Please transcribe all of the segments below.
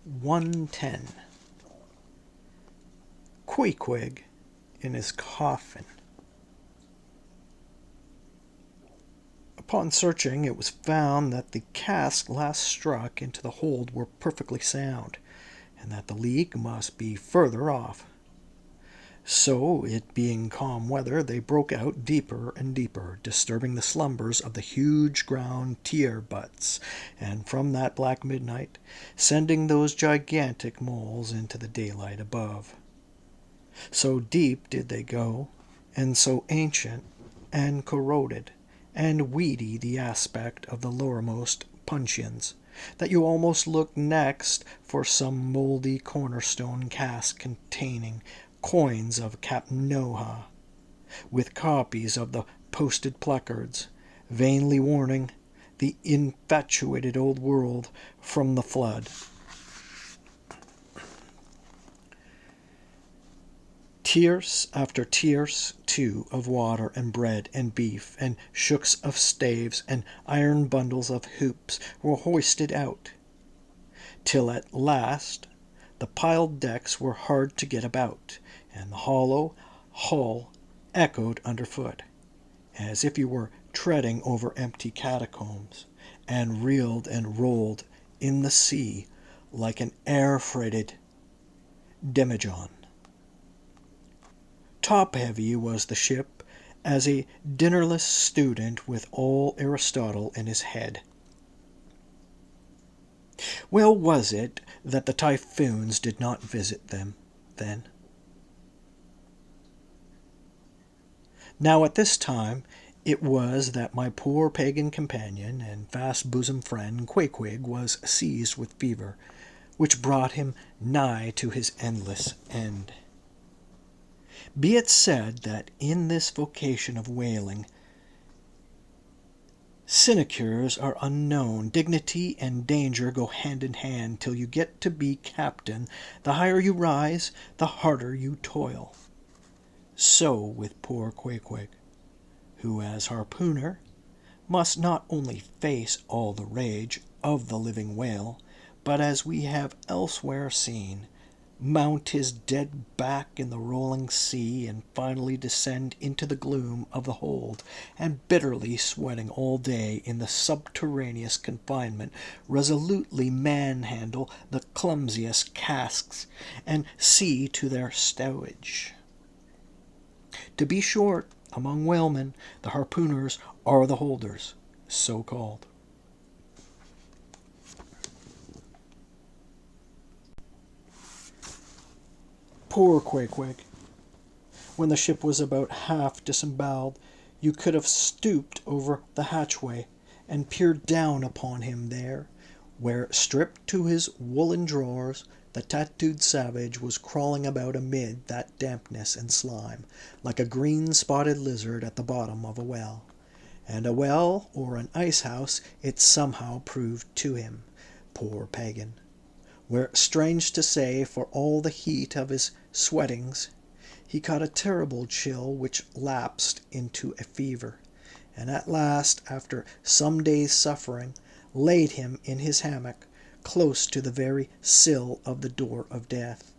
110. Queequeg in his coffin. Upon searching, it was found that the casks last struck into the hold were perfectly sound, and that the leak must be further off. So, it being calm weather, they broke out deeper and deeper, disturbing the slumbers of the huge ground tier butts, and from that black midnight, sending those gigantic moles into the daylight above. So deep did they go, and so ancient, and corroded, and weedy the aspect of the lowermost puncheons, that you almost looked next for some mouldy cornerstone cask containing coins of Captain Noha, with copies of the posted placards, vainly warning the infatuated old world from the flood. Tierce after tierce, too, of water and bread and beef and shooks of staves and iron bundles of hoops were hoisted out, till at last the piled decks were hard to get about, and the hollow hull echoed underfoot, as if you were treading over empty catacombs, and reeled and rolled in the sea like an air-freighted demijohn. Top-heavy was the ship as a dinnerless student with all Aristotle in his head. Well was it that the typhoons did not visit them then. Now at this time it was that my poor pagan companion and fast-bosom friend Queequeg was seized with fever, which brought him nigh to his endless end. Be it said that in this vocation of whaling, sinecures are unknown. Dignity and danger go hand in hand till you get to be captain. The higher you rise, the harder you toil. So with poor Queequeg, who as harpooner must not only face all the rage of the living whale, but, as we have elsewhere seen, mount his dead back in the rolling sea, and finally descend into the gloom of the hold, and bitterly sweating all day in the subterraneous confinement, resolutely manhandle the clumsiest casks, and see to their stowage. To be short, among whalemen, the harpooners are the holders, so called. Poor Queequeg. When the ship was about half disemboweled, you could have stooped over the hatchway and peered down upon him there, where, stripped to his woolen drawers, the tattooed savage was crawling about amid that dampness and slime, like a green-spotted lizard at the bottom of a well. And a well or an ice-house it somehow proved to him, poor pagan, where, strange to say, for all the heat of his sweatings, he caught a terrible chill which lapsed into a fever, and at last, after some days' suffering, laid him in his hammock close to the very sill of the door of death.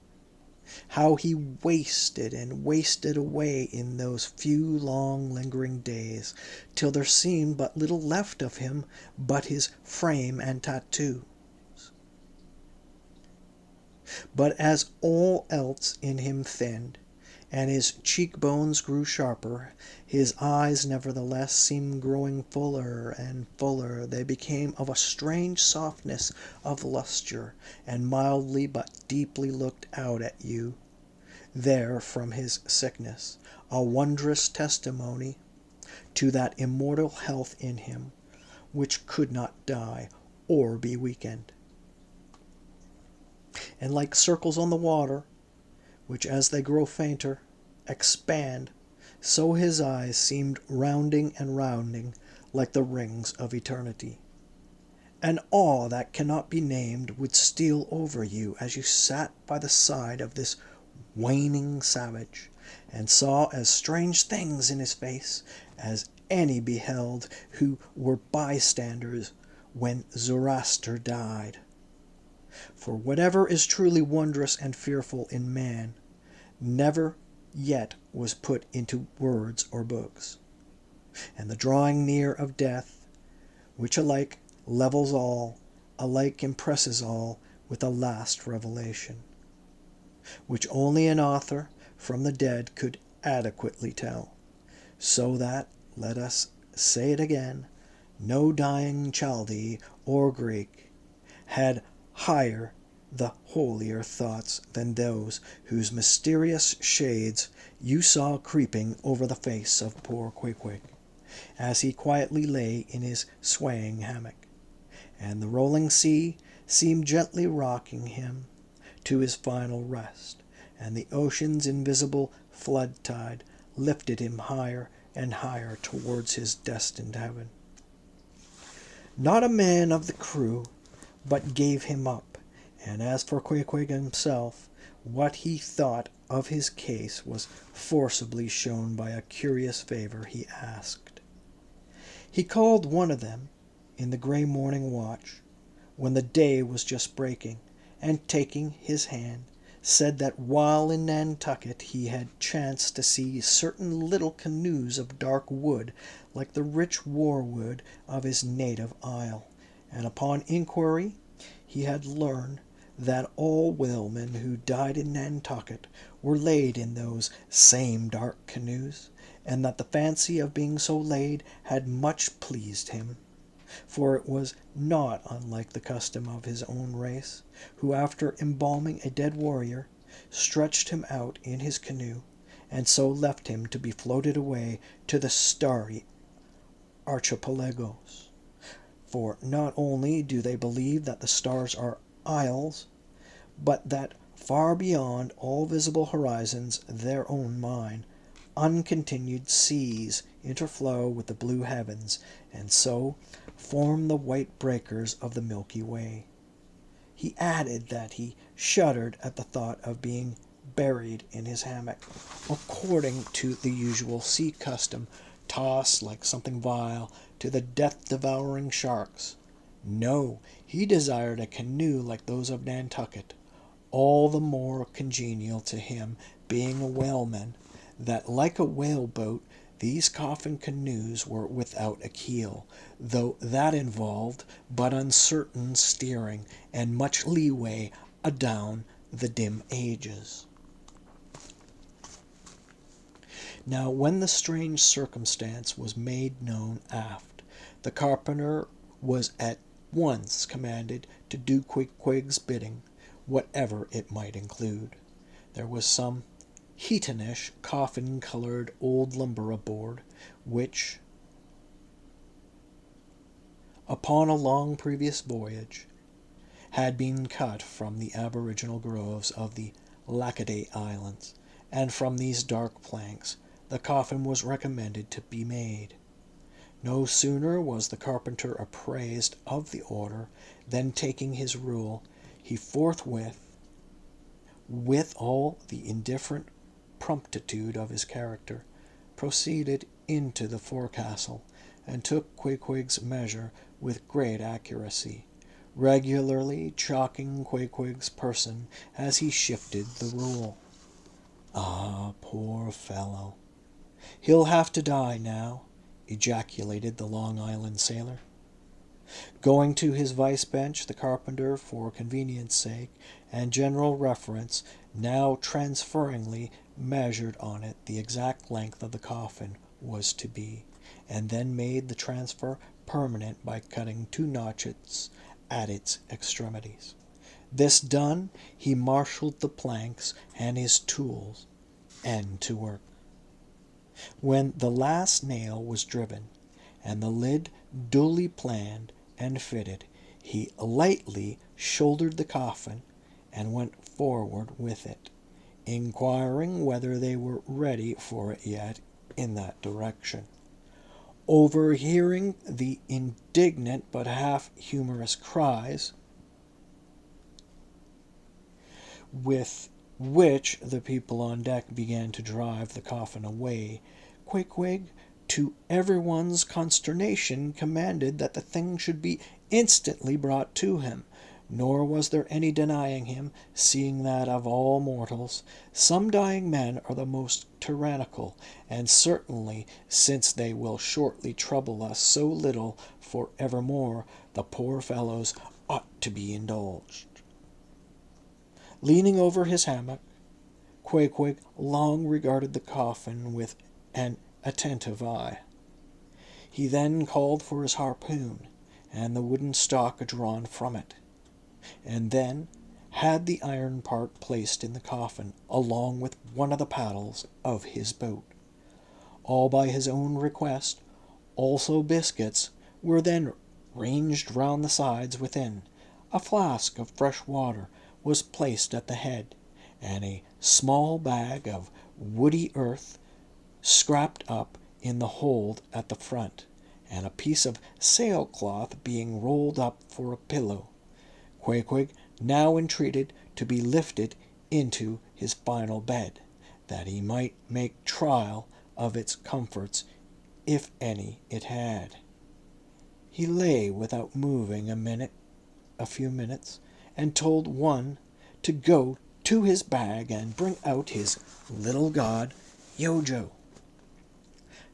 How he wasted and wasted away in those few long lingering days, till there seemed but little left of him but his frame and tattoo. But as all else in him thinned, and his cheekbones grew sharper, his eyes nevertheless seemed growing fuller and fuller. They became of a strange softness of lustre, and mildly but deeply looked out at you there from his sickness, a wondrous testimony to that immortal health in him which could not die or be weakened. And like circles on the water, which as they grow fainter expand, so his eyes seemed rounding and rounding like the rings of eternity. An awe that cannot be named would steal over you as you sat by the side of this waning savage, and saw as strange things in his face as any beheld who were bystanders when Zoroaster died. For whatever is truly wondrous and fearful in man never yet was put into words or books. And the drawing near of death, which alike levels all, alike impresses all with a last revelation, which only an author from the dead could adequately tell, so that, let us say it again, no dying Chaldee or Greek had higher the holier thoughts than those whose mysterious shades you saw creeping over the face of poor Queequeg, as he quietly lay in his swaying hammock, and the rolling sea seemed gently rocking him to his final rest, and the ocean's invisible flood tide lifted him higher and higher towards his destined heaven. Not a man of the crew but gave him up, and as for Queequeg himself, what he thought of his case was forcibly shown by a curious favour he asked. He called one of them in the grey morning watch, when the day was just breaking, and taking his hand, said that while in Nantucket he had chanced to see certain little canoes of dark wood, like the rich war-wood of his native isle, and upon inquiry he had learned that all whalemen who died in Nantucket were laid in those same dark canoes, and that the fancy of being so laid had much pleased him, for it was not unlike the custom of his own race, who, after embalming a dead warrior, stretched him out in his canoe, and so left him to be floated away to the starry archipelagos. For not only do they believe that the stars are isles, but that far beyond all visible horizons their own mine, uncontinued seas interflow with the blue heavens, and so form the white breakers of the Milky Way. He added that he shuddered at the thought of being buried in his hammock, according to the usual sea custom, tossed like something vile to the death-devouring sharks. No, he desired a canoe like those of Nantucket, all the more congenial to him, being a whaleman, that like a whale-boat these coffin canoes were without a keel, though that involved but uncertain steering and much leeway adown the dim ages. Now when the strange circumstance was made known aft, the carpenter was at once commanded to do Queequeg's bidding, whatever it might include. There was some heathenish, coffin-coloured old lumber aboard, which, upon a long previous voyage, had been cut from the aboriginal groves of the Lackaday Islands, and from these dark planks the coffin was recommended to be made. No sooner was the carpenter apprised of the order than, taking his rule, he forthwith, with all the indifferent promptitude of his character, proceeded into the forecastle, and took Queequeg's measure with great accuracy, regularly chalking Queequeg's person as he shifted the rule. Ah, poor fellow! He'll have to die now, ejaculated the Long Island sailor. Going to his vice-bench, the carpenter, for convenience sake and general reference, now transferringly measured on it the exact length of the coffin was to be, and then made the transfer permanent by cutting 2 notches at its extremities. This done, he marshalled the planks and his tools, and to work. When the last nail was driven, and the lid duly planned and fitted, he lightly shouldered the coffin, and went forward with it, inquiring whether they were ready for it yet in that direction. Overhearing the indignant but half-humorous cries with which the people on deck began to drive the coffin away, Queequeg, to everyone's consternation, commanded that the thing should be instantly brought to him, Nor was there any denying him, seeing that of all mortals, some dying men are the most tyrannical, and certainly, since they will shortly trouble us so little for evermore, the poor fellows ought to be indulged. Leaning over his hammock, Queequeg long regarded the coffin with an attentive eye. He then called for his harpoon and the wooden stock drawn from it, and then had the iron part placed in the coffin along with one of the paddles of his boat. All by his own request. Also biscuits were then ranged round the sides within. A flask of fresh water was placed at the head, and a small bag of woody earth scraped up in the hold at the front, and a piece of sailcloth being rolled up for a pillow. Queequeg now entreated to be lifted into his final bed, that he might make trial of its comforts, if any it had. He lay without moving a few minutes, and told one to go to his bag and bring out his little god, Yojo.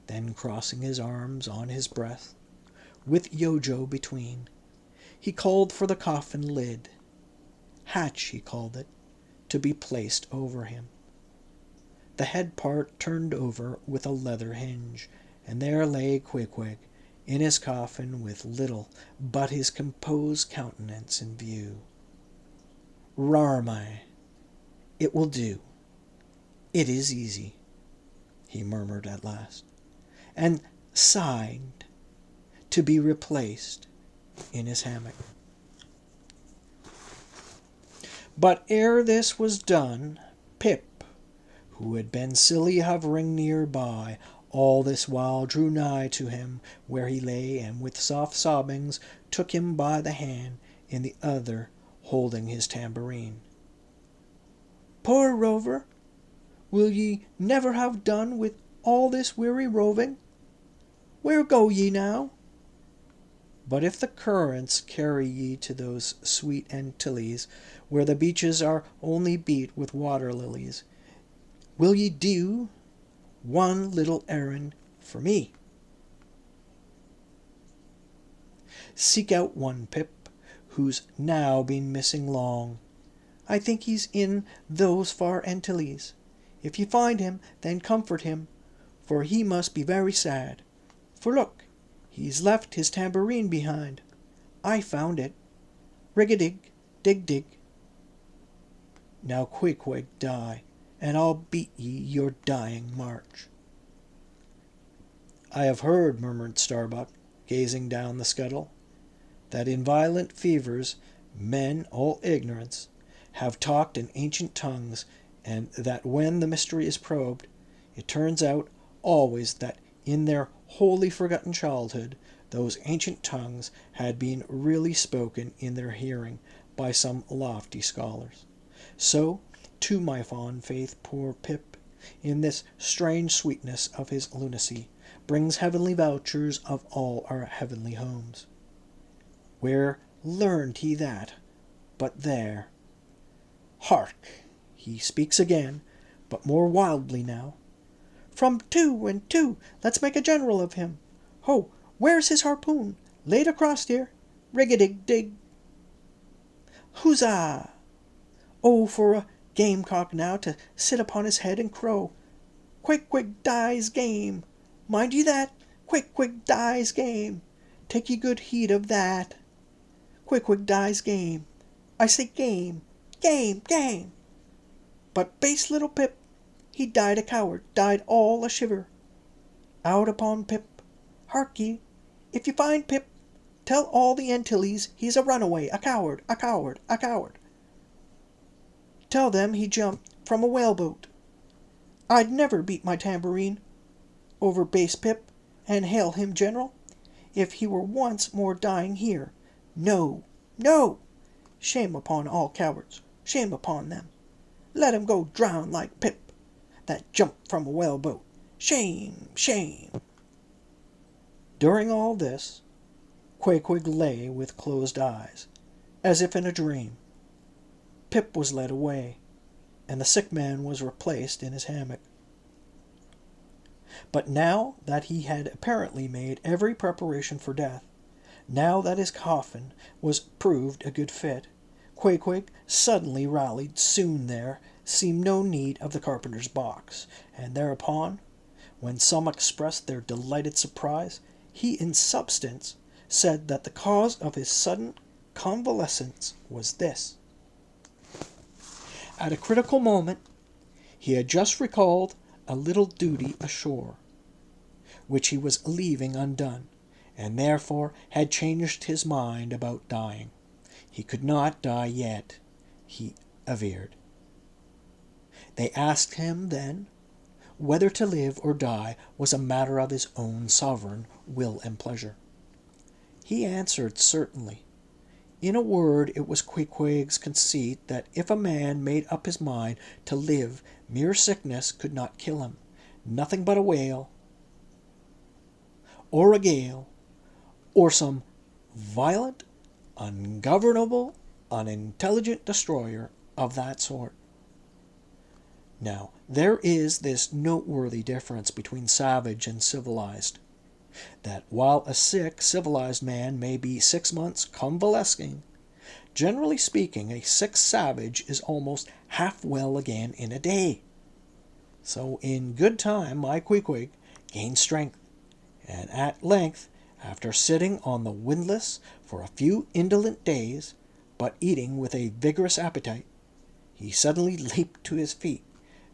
Then crossing his arms on his breast, with Yojo between, he called for the coffin lid, hatch he called it, to be placed over him. The head part turned over with a leather hinge, and there lay Queequeg in his coffin with little but his composed countenance in view. "Rarmy, it will do. It is easy," he murmured at last, and sighed to be replaced in his hammock. But ere this was done, Pip, who had been silly hovering near by, all this while drew nigh to him where he lay, and with soft sobbings took him by the hand, in the other holding his tambourine. "Poor rover, will ye never have done with all this weary roving? Where go ye now? But if the currents carry ye to those sweet Antilles, where the beaches are only beat with water lilies, will ye do one little errand for me? Seek out one, Pip, who's now been missing long. I think he's in those far Antilles. If you find him, then comfort him, for he must be very sad. For look, he's left his tambourine behind. I found it. Rig-a-dig, dig-dig. Now Queequeg die, and I'll beat ye your dying march." "I have heard," murmured Starbuck, gazing down the scuttle, "that in violent fevers men, all ignorance, have talked in ancient tongues, and that when the mystery is probed, it turns out always that in their wholly forgotten childhood those ancient tongues had been really spoken in their hearing by some lofty scholars. So, to my fond faith, poor Pip, in this strange sweetness of his lunacy, brings heavenly vouchers of all our heavenly homes. Where learned he that? But there. Hark! He speaks again, but more wildly now. From 2 and 2, let's make a general of him. Ho, where's his harpoon? Laid across here. Rig-a-dig-dig. Huzzah! Oh, for a gamecock now to sit upon his head and crow. Queequeg dies game. Mind ye that? Queequeg dies game. Take ye good heed of that. Queequeg dies game. I say game, game, game. But base little Pip, he died a coward, died all a shiver. Out upon Pip. Hark ye, if you find Pip, tell all the Antilles he's a runaway, a coward, a coward, a coward. Tell them he jumped from a whaleboat. I'd never beat my tambourine over base Pip, and hail him general, if he were once more dying here. No, no! Shame upon all cowards, shame upon them. Let him go drown like Pip, that jumped from a whaleboat. Shame, shame!" During all this, Queequeg lay with closed eyes, As if in a dream, Pip was led away, and the sick man was replaced in his hammock. But now that he had apparently made every preparation for death, now that his coffin was proved a good fit, Queequeg suddenly rallied. Soon there seemed no need of the carpenter's box, and thereupon, when some expressed their delighted surprise, he in substance said that the cause of his sudden convalescence was this. At a critical moment, he had just recalled a little duty ashore, which he was leaving undone, and therefore had changed his mind about dying. He could not die yet, he averred. They asked him then whether to live or die was a matter of his own sovereign will and pleasure. He answered certainly. In a word, it was Queequeg's conceit that if a man made up his mind to live, mere sickness could not kill him. Nothing but a whale, or a gale, or some violent, ungovernable, unintelligent destroyer of that sort. Now, there is this noteworthy difference between savage and civilized, that while a sick, civilized man may be 6 months convalescing, generally speaking, a sick savage is almost half well again in a day. So in good time my Queequeg gained strength, and at length, after sitting on the windlass for a few indolent days, but eating with a vigorous appetite, he suddenly leaped to his feet,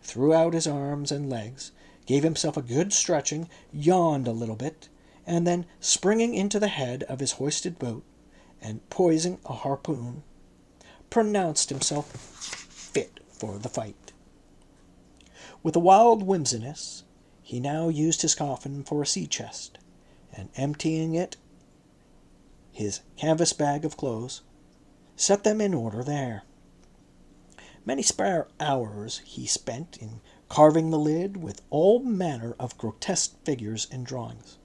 threw out his arms and legs, gave himself a good stretching, yawned a little bit, and then, springing into the head of his hoisted boat, and poising a harpoon, pronounced himself fit for the fight. With a wild whimsiness, he now used his coffin for a sea chest, and emptying it, his canvas bag of clothes, set them in order there. Many spare hours he spent in carving the lid with all manner of grotesque figures and drawings,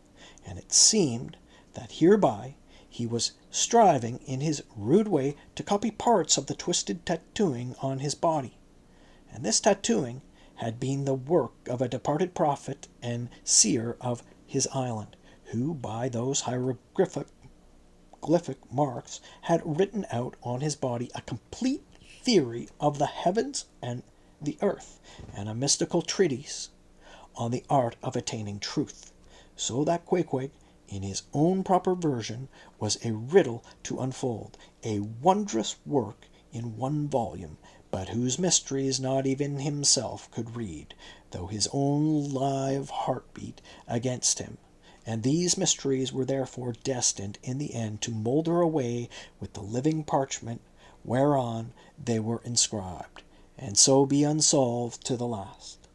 and it seemed that hereby he was striving in his rude way to copy parts of the twisted tattooing on his body, and this tattooing had been the work of a departed prophet and seer of his island, who by those hieroglyphic marks had written out on his body a complete theory of the heavens and the earth, and a mystical treatise on the art of attaining truth, so that Queequeg, in his own proper version, was a riddle to unfold, a wondrous work in one volume, but whose mysteries not even himself could read, though his own live heart beat against him, and these mysteries were therefore destined in the end to moulder away with the living parchment whereon they were inscribed, and so be unsolved to the last.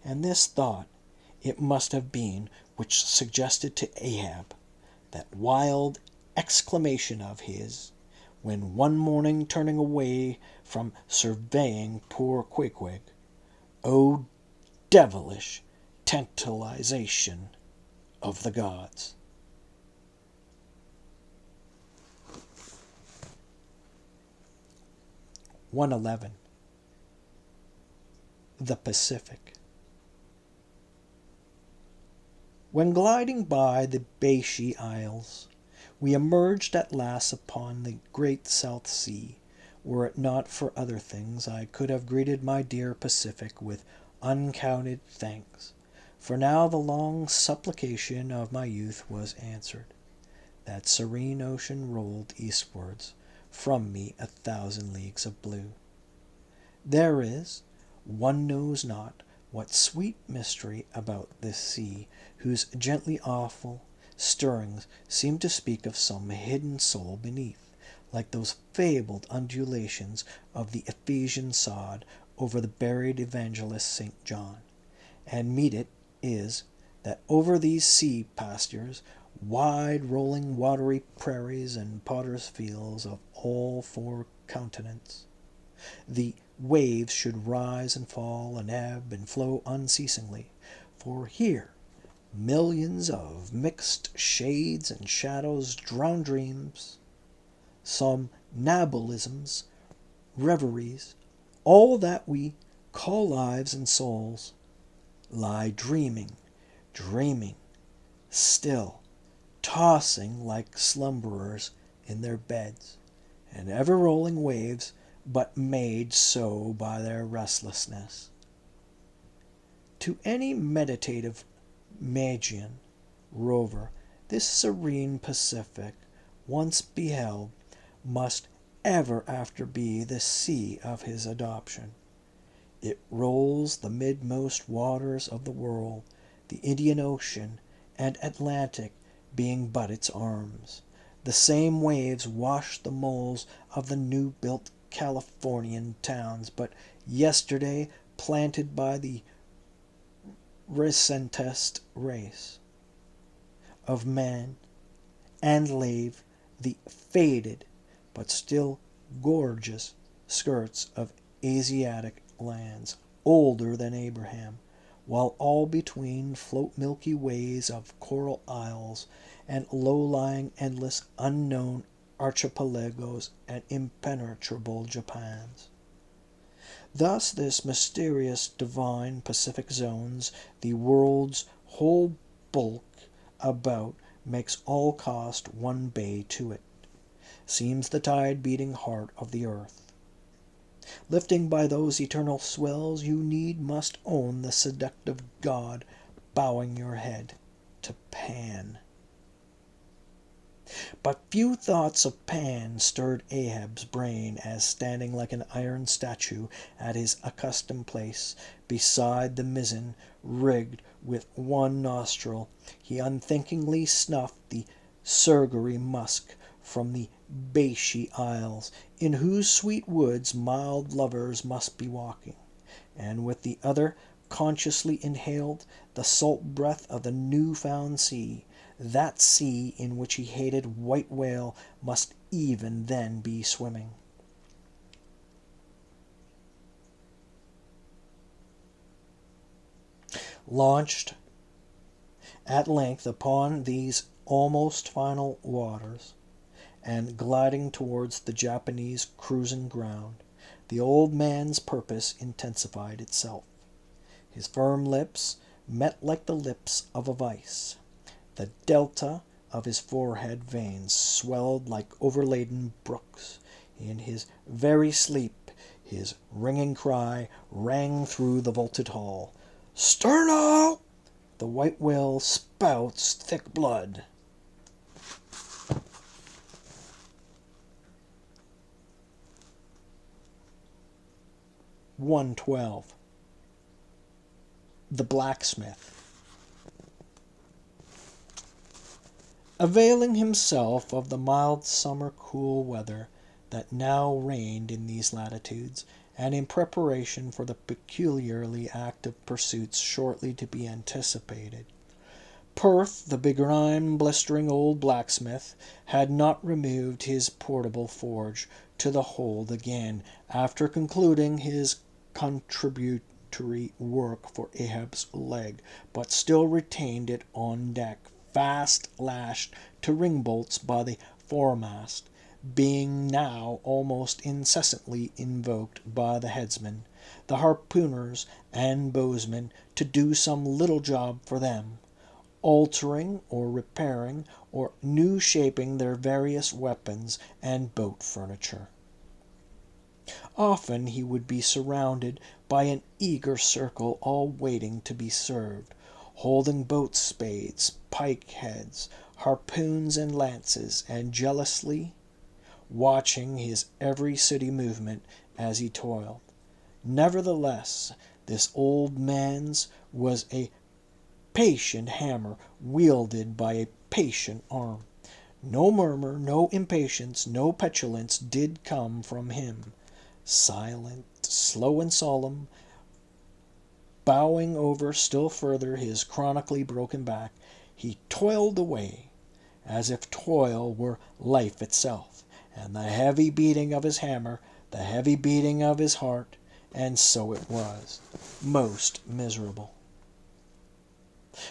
And this thought it must have been which suggested to Ahab that wild exclamation of his, when one morning turning away from surveying poor Queequeg, "O devilish tantalization of the gods!" 111. The Pacific. When gliding by the Beachy Isles, we emerged at last upon the great South Sea. Were it not for other things, I could have greeted my dear Pacific with uncounted thanks, for now the long supplication of my youth was answered. That serene ocean rolled eastwards from me 1,000 leagues of blue. There is, one knows not what sweet mystery about this sea, whose gently awful stirrings seem to speak of some hidden soul beneath, like those fabled undulations of the Ephesian sod over the buried evangelist St. John. And meet it is that over these sea pastures, wide rolling watery prairies and potter's fields of all 4 continents, the waves should rise and fall and ebb and flow unceasingly, for here millions of mixed shades and shadows drown dreams, some nabolisms, reveries, all that we call lives and souls, lie dreaming, dreaming, still, tossing like slumberers in their beds, and ever rolling waves, but made so by their restlessness. To any meditative Magian rover, this serene Pacific, once beheld, must ever after be the sea of his adoption. It rolls the midmost waters of the world, the Indian Ocean and Atlantic being but its arms. The same waves wash the moles of the new-built Californian towns, but yesterday planted by the recentest race of man, and lave the faded but still gorgeous skirts of Asiatic lands older than Abraham, while all between float milky ways of coral isles and low-lying endless unknown archipelagos and impenetrable Japans. Thus this mysterious divine Pacific zones the world's whole bulk about, makes all cost one bay to it, seems the tide-beating heart of the earth. Lifting by those eternal swells, you need must own the seductive god, bowing your head to Pan. But few thoughts of Pan stirred Ahab's brain, as standing like an iron statue at his accustomed place beside the mizzen, rigged with one nostril, he unthinkingly snuffed the surgery musk from the Bashy Isles, in whose sweet woods mild lovers must be walking, and with the other consciously inhaled the salt breath of the new-found sea, that sea in which he hated white whale must even then be swimming. Launched at length upon these almost final waters, and gliding towards the Japanese cruising ground, the old man's purpose intensified itself. His firm lips met like the lips of a vice. The delta of his forehead veins swelled like overladen brooks. In his very sleep his ringing cry rang through the vaulted hall. "Sterno!" The white whale spouts thick blood. 112. The Blacksmith. Availing himself of the mild summer cool weather that now reigned in these latitudes, and in preparation for the peculiarly active pursuits shortly to be anticipated, Perth, the begrimed, blistering old blacksmith, had not removed his portable forge to the hold again after concluding his contributory work for Ahab's leg, but still retained it on deck, fast lashed to ring-bolts by the foremast, being now almost incessantly invoked by the headsmen, the harpooners, and bowsmen to do some little job for them, altering or repairing or new shaping their various weapons and boat furniture. Often he would be surrounded by an eager circle, all waiting to be served, holding boat spades, pike heads, harpoons, and lances, and jealously watching his every sooty movement as he toiled. Nevertheless, this old man's was a patient hammer wielded by a patient arm. No murmur, no impatience, no petulance did come from him. Silent, slow, and solemn, bowing over still further his chronically broken back, he toiled away, as if toil were life itself, and the heavy beating of his hammer, the heavy beating of his heart, and so it was, most miserable.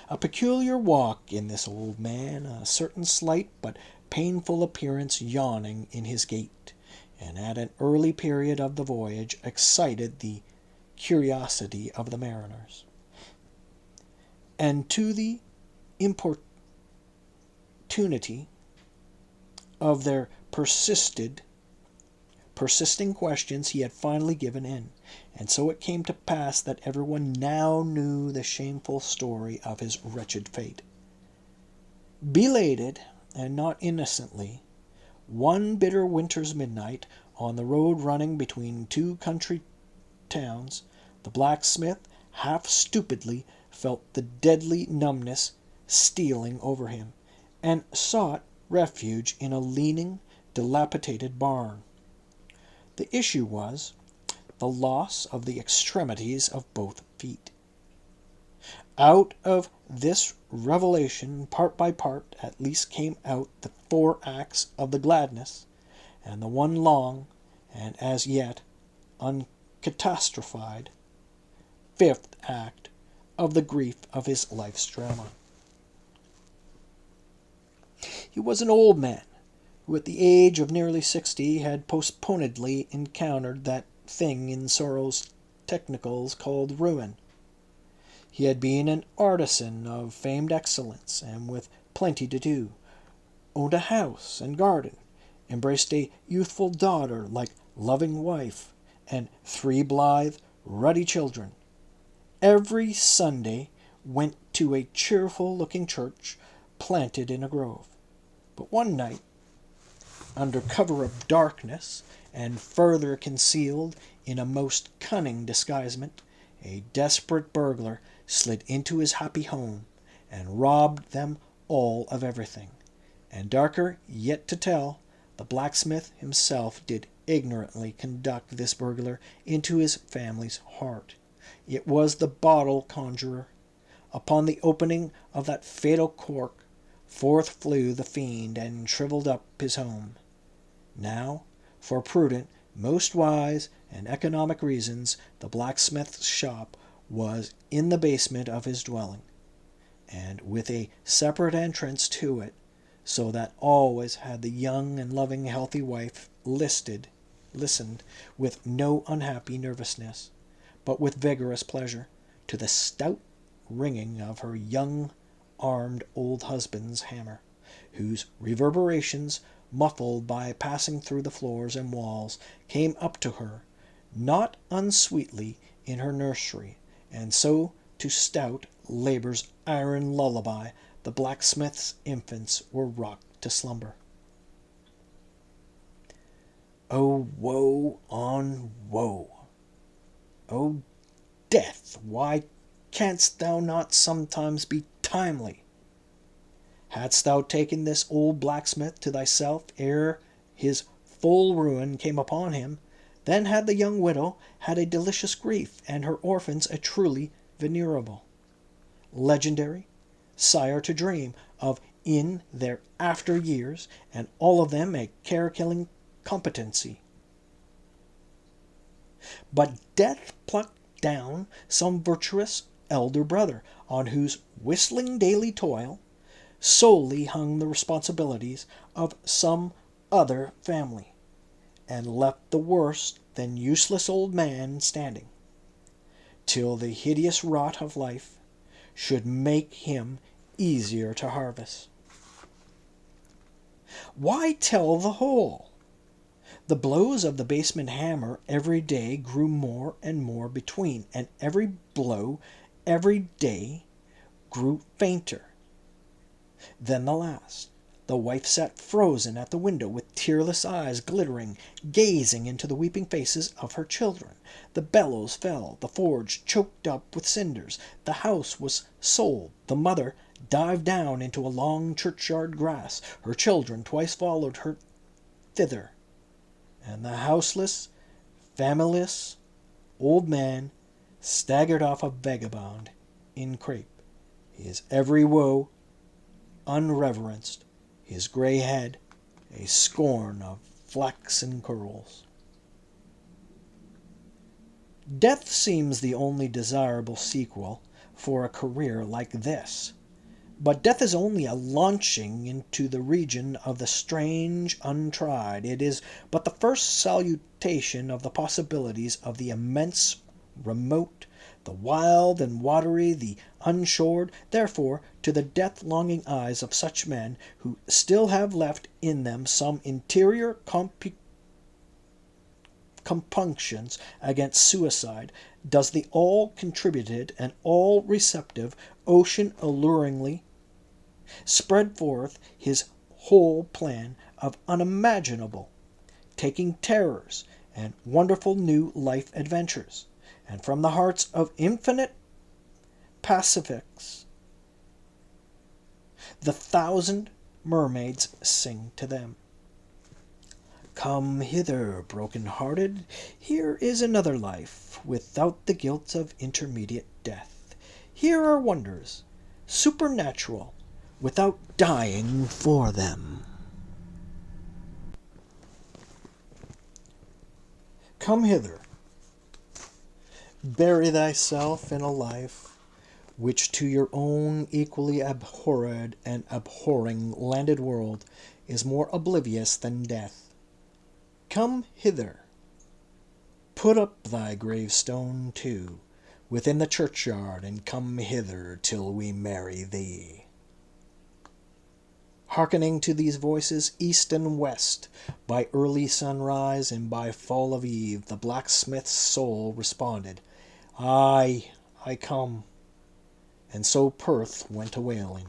A peculiar walk in this old man, a certain slight but painful appearance yawning in his gait, and at an early period of the voyage excited the curiosity of the mariners, and to the importunity of their persisting questions he had finally given in, and so it came to pass that everyone now knew the shameful story of his wretched fate. Belated, and not innocently, one bitter winter's midnight, on the road running between two country towns, the blacksmith half stupidly felt the deadly numbness stealing over him, and sought refuge in a leaning, dilapidated barn. The issue was the loss of the extremities of both feet. Out of this revelation, part by part, at least came out the 4 acts of the gladness, and the one long, and as yet uncatastrophied, 5th act of the grief of his life's drama. He was an old man, who at the age of nearly 60 had postponedly encountered that thing in sorrow's technicals called ruin. He had been an artisan of famed excellence, and with plenty to do, owned a house and garden, embraced a youthful daughter like loving wife, and 3 blithe, ruddy children. Every Sunday went to a cheerful-looking church planted in a grove. But one night, under cover of darkness, and further concealed in a most cunning disguisement, a desperate burglar slid into his happy home, and robbed them all of everything. And darker yet to tell, the blacksmith himself did ignorantly conduct this burglar into his family's heart. It was the bottle conjurer. Upon the opening of that fatal cork, forth flew the fiend, and shrivelled up his home. Now, for prudent, most wise, and economic reasons, the blacksmith's shop was in the basement of his dwelling, and with a separate entrance to it, so that always had the young and loving healthy wife listened with no unhappy nervousness, but with vigorous pleasure, to the stout ringing of her young armed old husband's hammer, whose reverberations, muffled by passing through the floors and walls, came up to her, not unsweetly, in her nursery, and so to stout labor's iron lullaby the blacksmith's infants were rocked to slumber. O woe on woe! O death, why canst thou not sometimes be timely? Hadst thou taken this old blacksmith to thyself ere his full ruin came upon him, then had the young widow had a delicious grief, and her orphans a truly venerable, legendary sire to dream of in their after years, and all of them a care-killing competency. But death plucked down some virtuous elder brother, on whose whistling daily toil solely hung the responsibilities of some other family, and left the worse than useless old man standing, till the hideous rot of life should make him easier to harvest. Why tell the whole? The blows of the basement hammer every day grew more and more between, and every blow every day grew fainter than the last. The wife sat frozen at the window, with tearless eyes glittering, gazing into the weeping faces of her children. The bellows fell, the forge choked up with cinders, the house was sold, the mother dived down into a long churchyard grass, her children twice followed her thither, and the houseless, familyless old man staggered off a vagabond in crape, his every woe unreverenced, his grey head a scorn of flaxen curls. Death seems the only desirable sequel for a career like this, But death is only a launching into the region of the strange untried. It is but the first salutation of the possibilities of the immense, remote, the wild and watery, the unshored. Therefore, to the death-longing eyes of such men, who still have left in them some interior compunctions against suicide, does the all-contributed and all-receptive ocean alluringly spread forth his whole plan of unimaginable, taking terrors and wonderful new life adventures, and from the hearts of infinite pacifics the thousand mermaids sing to them. Come hither, broken-hearted, here is another life, without the guilt of intermediate death. Here are wonders, supernatural, without dying for them. Come hither, bury thyself in a life which to your own equally abhorred and abhorring landed world is more oblivious than death. Come hither, put up thy gravestone too within the churchyard, and come hither till we marry thee. Hearkening to these voices, east and west, by early sunrise and by fall of eve, the blacksmith's soul responded, Aye, I come. And so Perth went a-wailing.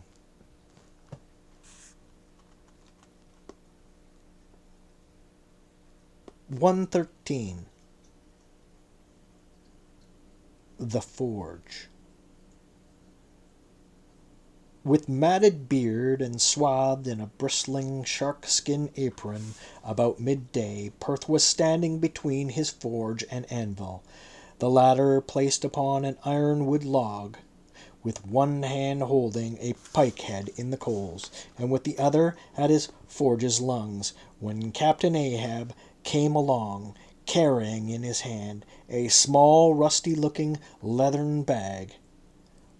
113. The Forge. With matted beard and swathed in a bristling shark-skin apron, about midday, Perth was standing between his forge and anvil, the latter placed upon an ironwood log, with one hand holding a pike-head in the coals, and with the other at his forge's lungs, when Captain Ahab came along, carrying in his hand a small rusty-looking leathern bag.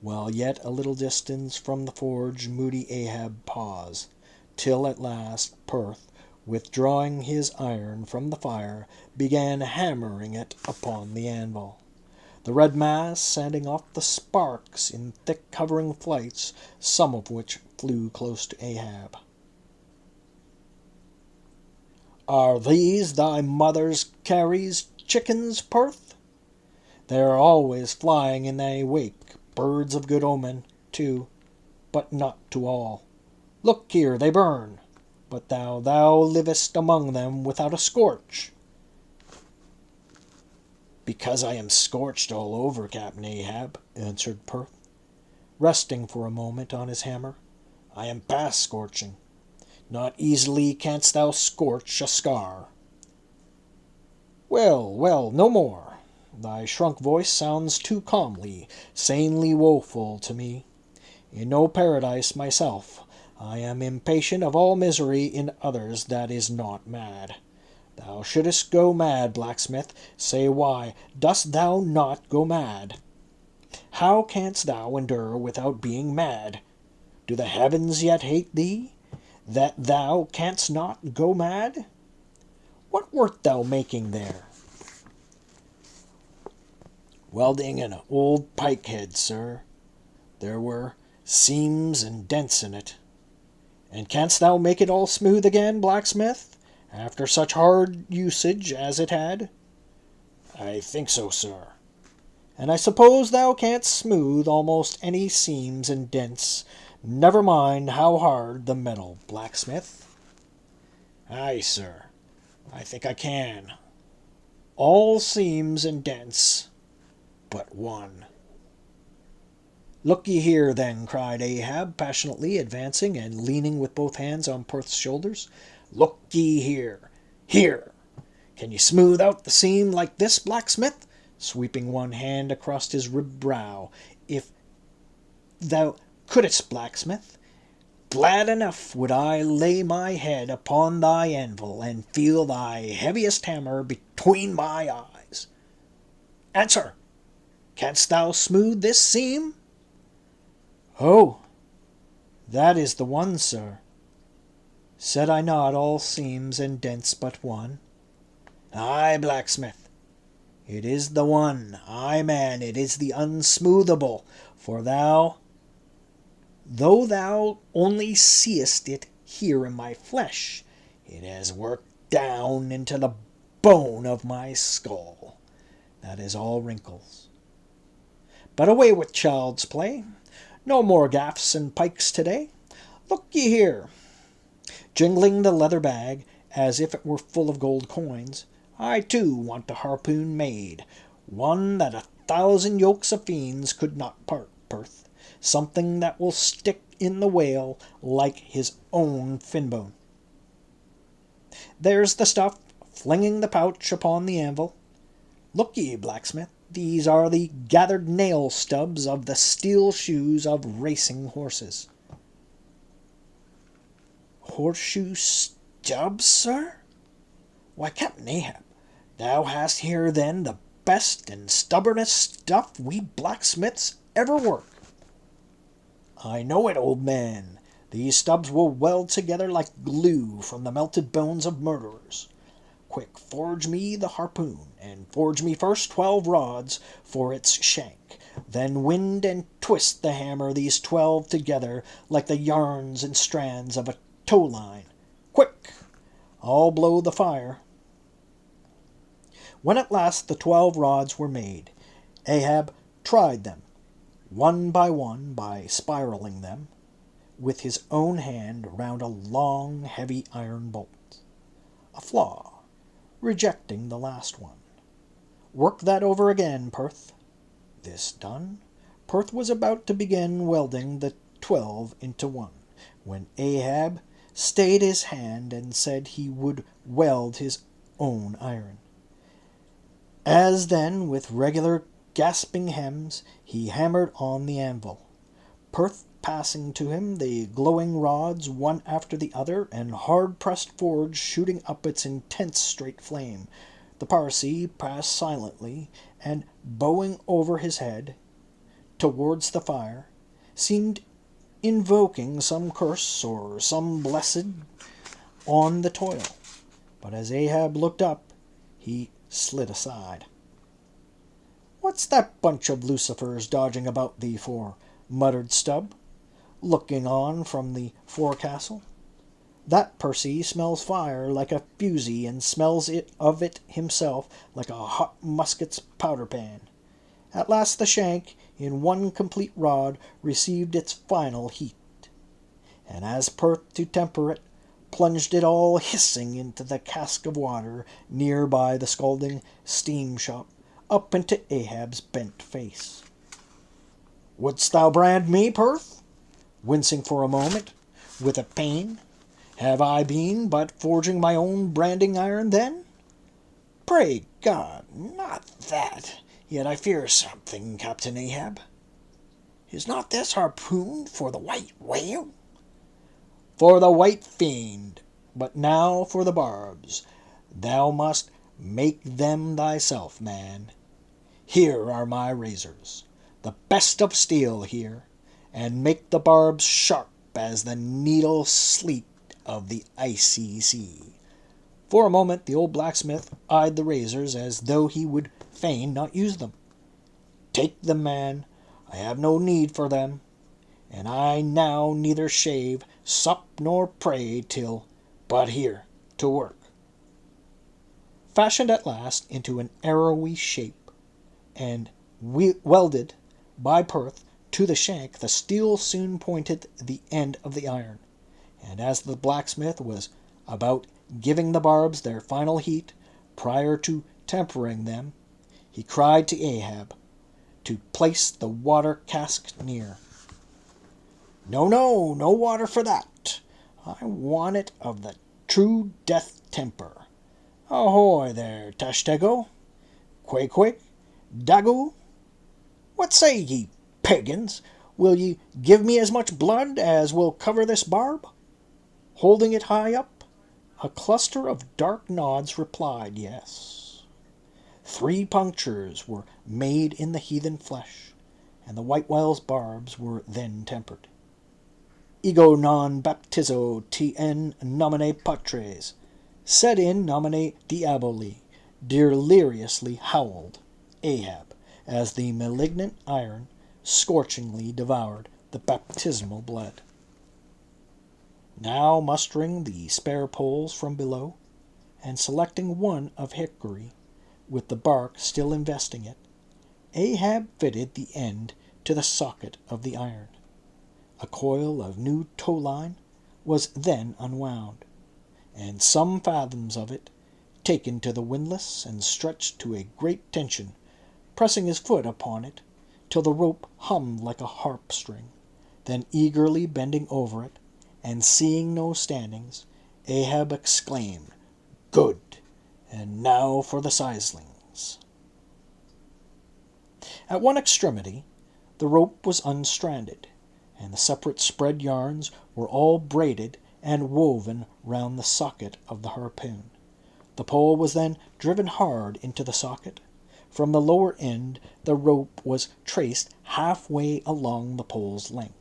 While yet a little distance from the forge, moody Ahab paused, till at last Perth, withdrawing his iron from the fire, began hammering it upon the anvil, the red mass sending off the sparks in thick covering flights, some of which flew close to Ahab. Are these thy mother's Carrie's chickens, Perth? They are always flying in thy wake, birds of good omen, too, but not to all. Look here, they burn, but thou livest among them without a scorch. Because I am scorched all over, Captain Ahab, answered Perth, resting for a moment on his hammer. I am past scorching. Not easily canst thou scorch a scar. Well, well, no more. Thy shrunk voice sounds too calmly, sanely woeful to me. In no paradise myself, I am impatient of all misery in others that is not mad. Thou shouldest go mad, blacksmith. Say, why dost thou not go mad? How canst thou endure without being mad? Do the heavens yet hate thee, that thou canst not go mad? What wert thou making there? Welding an old pike-head, sir. There were seams and dents in it. And canst thou make it all smooth again, blacksmith, after such hard usage as it had? I think so, sir. And I suppose thou canst smooth almost any seams and dents, never mind how hard the metal, blacksmith. Aye, sir, I think I can. All seams and dents but one. Look ye here, then, cried Ahab, passionately, advancing and leaning with both hands on Perth's shoulders. Look ye here. Here! Can ye smooth out the seam like this, blacksmith? Sweeping one hand across his ribbed brow. If thou couldst, blacksmith, glad enough would I lay my head upon thy anvil, and feel thy heaviest hammer between my eyes. Answer! Canst thou smooth this seam? Oh, That is the one, sir. Said I not all seams and dents but one? Aye, blacksmith, it is the one. Aye, man, it is the unsmoothable. For though thou only seest it here in my flesh, it has worked down into the bone of my skull. That is all wrinkles. But away with child's play. No more gaffs and pikes today. Look ye here. Jingling the leather bag as if it were full of gold coins, I too want a harpoon made, one that 1,000 yokes of fiends could not part, Perth, something that will stick in the whale like his own finbone. There's the stuff, flinging the pouch upon the anvil. Look ye, blacksmith, these are the gathered nail stubs of the steel shoes of racing horses. Horseshoe stubs, sir? Why, Captain Ahab, thou hast here then the best and stubbornest stuff we blacksmiths ever work. I know it, old man. These stubs will weld together like glue from the melted bones of murderers. Quick, forge me the harpoon, and forge me first 12 rods for its shank. Then wind and twist the hammer these 12 together like the yarns and strands of a tow line. Quick! I'll blow the fire. When at last the 12 rods were made, Ahab tried them, one, by spiraling them, with his own hand round a long, heavy iron bolt. A flaw, rejecting the last one. Work that over again, Perth. This done, Perth was about to begin welding the 12 into one, when Ahab stayed his hand and said he would weld his own iron. As then, with regular gasping hems, he hammered on the anvil, Perth passing to him the glowing rods one after the other, and hard-pressed forge shooting up its intense straight flame. The Parsee passed silently, and bowing over his head towards the fire, seemed invoking some curse or some blessed on the toil. But as Ahab looked up, he slid aside. "What's that bunch of lucifers dodging about thee for?" muttered Stubb, looking on from the forecastle. "That Percy smells fire like a fusee, and smells it of it himself like a hot musket's powder-pan." At last the shank, in one complete rod, received its final heat, and as Perth, to temper it, plunged it all hissing into the cask of water near by the scalding steam-shop, up into Ahab's bent face. "Wouldst thou brand me, Perth?" Wincing for a moment, with a pain. "Have I been but forging my own branding iron then?" "Pray God, not that. Yet I fear something, Captain Ahab. Is not this harpoon for the white whale?" "For the white fiend. But now for the barbs. Thou must make them thyself, man. Here are my razors, the best of steel here, and make the barbs sharp as the needle sleet of the icy sea." For a moment the old blacksmith eyed the razors as though he would fain not use them. "Take them, man. I have no need for them, and I now neither shave, sup, nor pray till. But here, to work." Fashioned at last into an arrowy shape, and welded by Perth to the shank, the steel soon pointed the end of the iron, and as the blacksmith was about giving the barbs their final heat, prior to tempering them, he cried to Ahab to place the water cask near. "No, no, no water for that. I want it of the true death temper. Ahoy there, Tashtego, Quaque, Dagu. What say ye, pagans? Will ye give me as much blood as will cover this barb?" Holding it high up, a cluster of dark nods replied yes. 3 punctures were made in the heathen flesh, and the white whale's barbs were then tempered. ego non baptizo te in nomine patres, sed in nomine diaboli, deliriously howled Ahab, as the malignant iron scorchingly devoured the baptismal blood. Now mustering the spare poles from below, and selecting one of hickory, with the bark still investing it, Ahab fitted the end to the socket of the iron. A coil of new tow-line was then unwound, and some fathoms of it taken to the windlass and stretched to a great tension, pressing his foot upon it till the rope hummed like a harp string. Then eagerly bending over it, and seeing no standings, Ahab exclaimed, "Good! And now for the sizelings." At one extremity the rope was unstranded, and the separate spread yarns were all braided and woven round the socket of the harpoon. The pole was then driven hard into the socket. From the lower end the rope was traced half-way along the pole's length,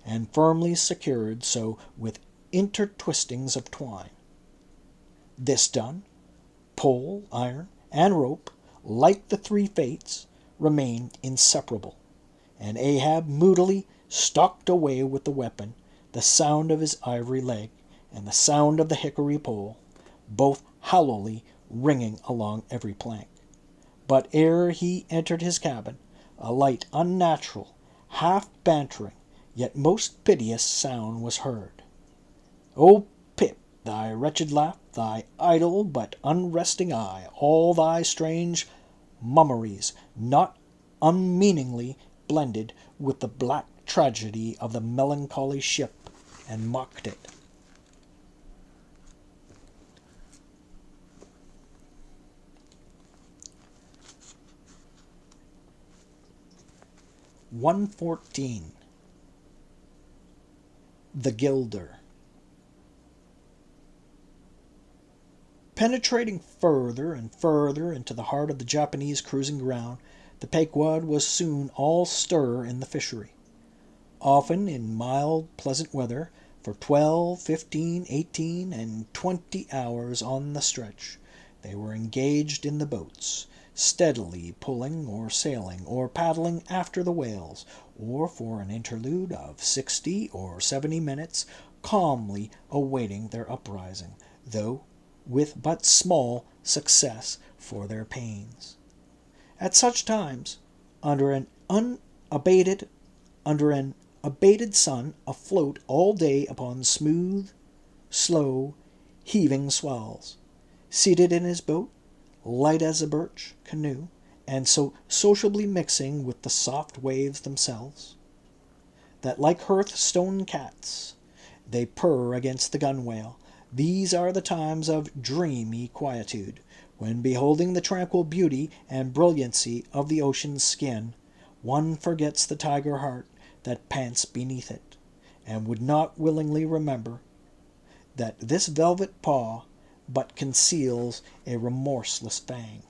and firmly secured so with intertwistings of twine. This done, pole, iron, and rope, like the three fates, remained inseparable, and Ahab moodily stalked away with the weapon, the sound of his ivory leg, and the sound of the hickory pole, both hollowly ringing along every plank. But ere he entered his cabin, a light, unnatural, half-bantering, yet most piteous sound was heard. "O Pip, thy wretched laugh, thy idle but unresting eye, all thy strange mummeries, not unmeaningly blended with the black tragedy of the melancholy ship, and mocked it." (114) The Gilder. Penetrating further and further into the heart of the Japanese cruising ground, the Pequod was soon all stir in the fishery. Often in mild, pleasant weather, for 12, 15, 18, and 20 hours on the stretch, they were engaged in the boats, steadily pulling or sailing or paddling after the whales, or for an interlude of 60 or 70 minutes, calmly awaiting their uprising, though with but small success for their pains. At such times, under an abated sun afloat all day upon smooth, slow, heaving swells, seated in his boat, light as a birch canoe, and so sociably mixing with the soft waves themselves, that like hearthstone cats they purr against the gunwale, these are the times of dreamy quietude, when beholding the tranquil beauty and brilliancy of the ocean's skin, one forgets the tiger heart that pants beneath it, and would not willingly remember that this velvet paw but conceals a remorseless fang.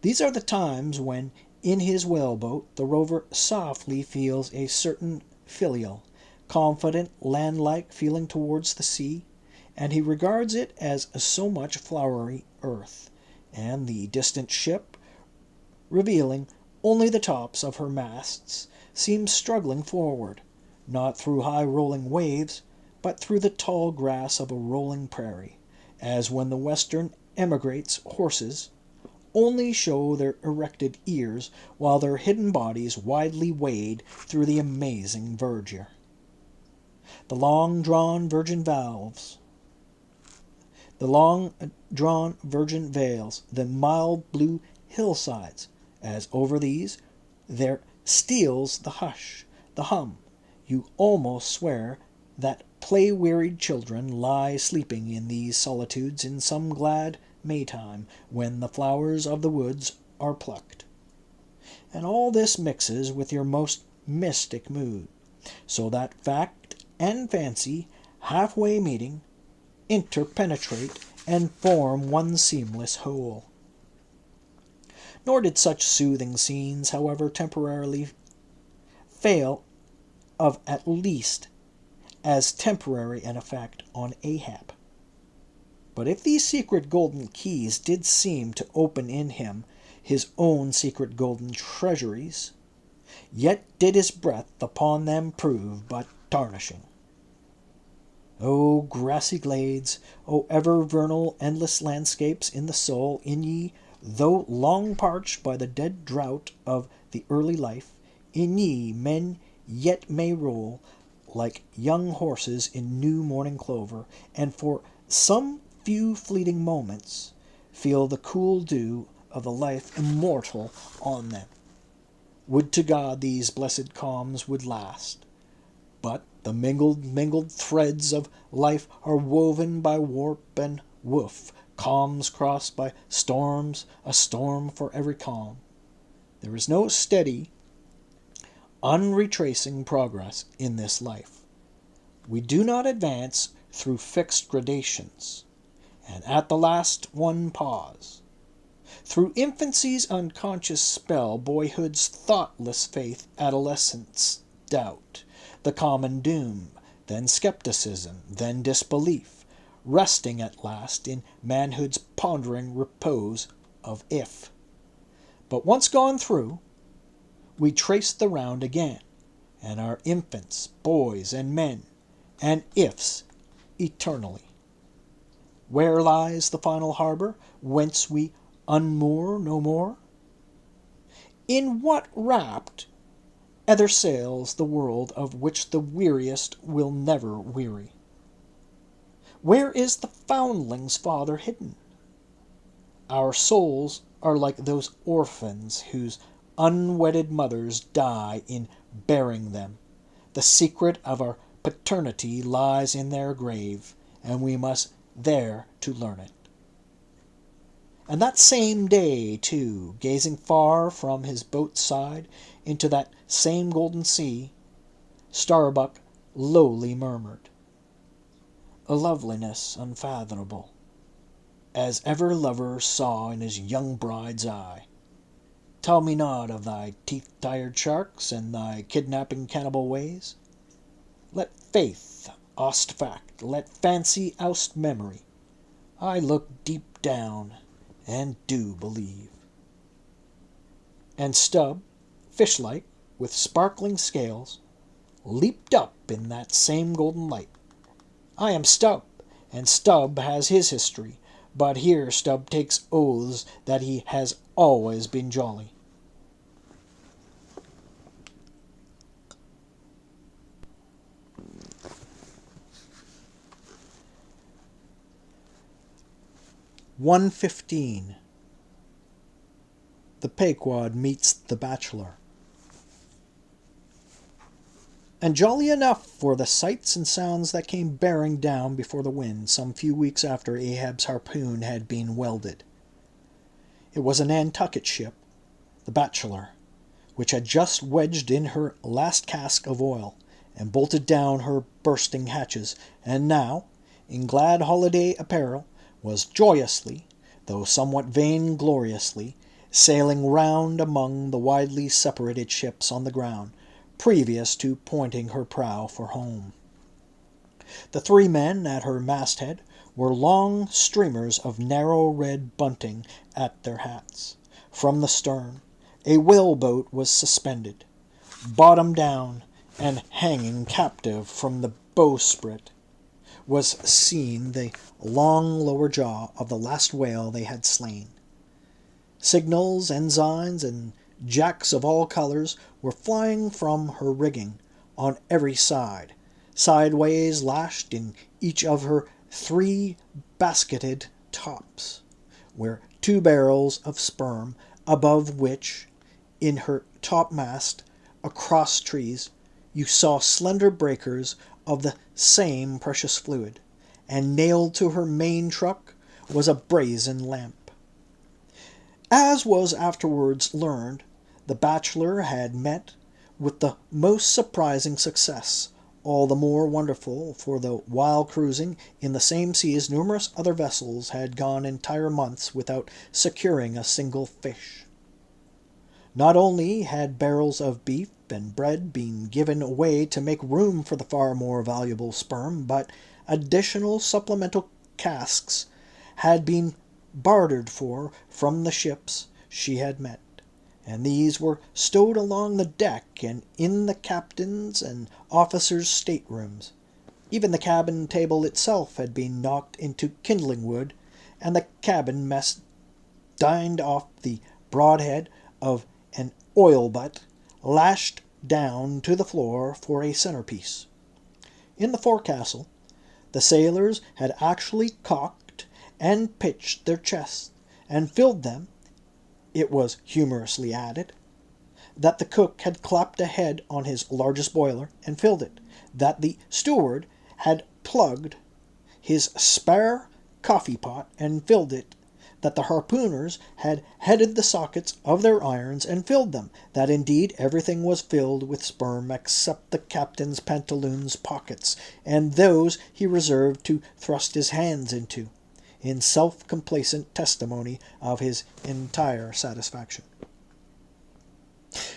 These are the times when, in his whaleboat, the rover softly feels a certain filial, confident, land-like feeling towards the sea, and he regards it as so much flowery earth, and the distant ship, revealing only the tops of her masts, seems struggling forward, not through high-rolling waves, but through the tall grass of a rolling prairie, as when the western emigrates' horses only show their erected ears while their hidden bodies widely wade through the amazing verdure. The long-drawn virgin vales, the mild blue hillsides, as over these there steals the hush, the hum. You almost swear that play-wearied children lie sleeping in these solitudes in some glad Maytime, when the flowers of the woods are plucked. And all this mixes with your most mystic mood, so that fact and fancy, halfway meeting, interpenetrate and form one seamless whole. Nor did such soothing scenes, however, temporarily fail of at least as temporary an effect on Ahab. But if these secret golden keys did seem to open in him his own secret golden treasuries, yet did his breath upon them prove but tarnishing. O grassy glades, O ever vernal endless landscapes in the soul, in ye, though long parched by the dead drought of the early life, in ye men yet may roll like young horses in new morning clover, and for some few fleeting moments feel the cool dew of the life immortal on them. Would to God these blessed calms would last! But the mingled threads of life are woven by warp and woof, calms crossed by storms, a storm for every calm. There is no steady, unretracing progress in this life. We do not advance through fixed gradations, and at the last one pause. Through infancy's unconscious spell, boyhood's thoughtless faith, adolescence, doubt, the common doom, then skepticism, then disbelief, resting at last in manhood's pondering repose of if. But once gone through, we trace the round again, and are infants, boys, and men, and ifs eternally. Where lies the final harbor, whence we unmoor no more? In what rapt ether sails the world of which the weariest will never weary? Where is the foundling's father hidden? Our souls are like those orphans whose unwedded mothers die in bearing them. The secret of our paternity lies in their grave, and we must there to learn it. And that same day, too, gazing far from his boat's side into that same golden sea, Starbuck lowly murmured, "A loveliness unfathomable, as ever lover saw in his young bride's eye. Tell me not of thy teeth-tired sharks and thy kidnapping cannibal ways. Let faith oust fact, let fancy oust memory. I look deep down and do believe." And Stubb, fish-like, with sparkling scales, leaped up in that same golden light. I am Stubb, and Stubb has his history, but here Stubb takes oaths that he has always been jolly. (115) The Pequod Meets the Bachelor. And jolly enough were the sights and sounds that came bearing down before the wind some few weeks after Ahab's harpoon had been welded. It was a Nantucket ship, the Bachelor, which had just wedged in her last cask of oil and bolted down her bursting hatches, and now, in glad holiday apparel, was joyously, though somewhat vaingloriously, sailing round among the widely separated ships on the ground, previous to pointing her prow for home. The three men at her masthead were long streamers of narrow red bunting at their hats. From the stern, a whaleboat was suspended, bottom down, and hanging captive from the bowsprit was seen the long lower jaw of the last whale they had slain. Signals, ensigns, and jacks of all colors were flying from her rigging on every side, sideways lashed in each of her three basketed tops, were two barrels of sperm, above which, in her topmast, across trees, you saw slender breakers of the same precious fluid, and nailed to her main truck was a brazen lamp. As was afterwards learned, the Bachelor had met with the most surprising success, all the more wonderful, for though while cruising in the same seas numerous other vessels had gone entire months without securing a single fish. Not only had barrels of beef, and bread being given away to make room for the far more valuable sperm, but additional supplemental casks had been bartered for from the ships she had met, and these were stowed along the deck and in the captain's and officers' staterooms. Even the cabin table itself had been knocked into kindling wood, and the cabin mess dined off the broadhead of an oil butt lashed down to the floor for a centerpiece. In the forecastle, the sailors had actually cocked and pitched their chests, and filled them. It was humorously added that the cook had clapped a head on his largest boiler and filled it, that the steward had plugged his spare coffee pot and filled it, that the harpooners had headed the sockets of their irons and filled them, that indeed everything was filled with sperm except the captain's pantaloons pockets, and those he reserved to thrust his hands into, in self-complacent testimony of his entire satisfaction.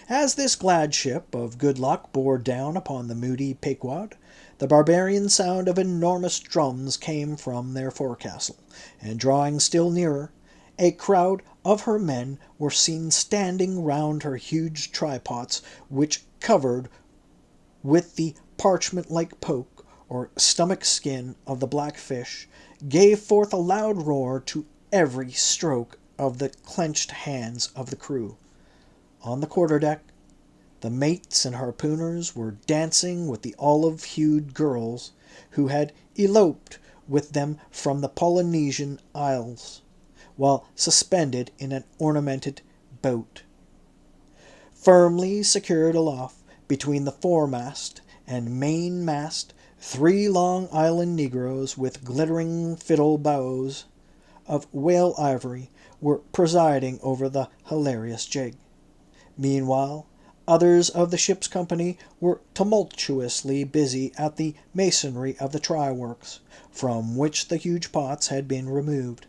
As this glad ship of good luck bore down upon the moody Pequod, the barbarian sound of enormous drums came from their forecastle, and drawing still nearer, a crowd of her men were seen standing round her huge trypots, which, covered with the parchment-like poke or stomach skin of the black fish, gave forth a loud roar to every stroke of the clenched hands of the crew. On the quarter-deck, the mates and harpooners were dancing with the olive-hued girls who had eloped with them from the Polynesian Isles, while suspended in an ornamented boat. Firmly secured aloft between the foremast and mainmast, 3 Long Island negroes with glittering fiddle bows of whale ivory were presiding over the hilarious jig. Meanwhile, others of the ship's company were tumultuously busy at the masonry of the try-works, from which the huge pots had been removed.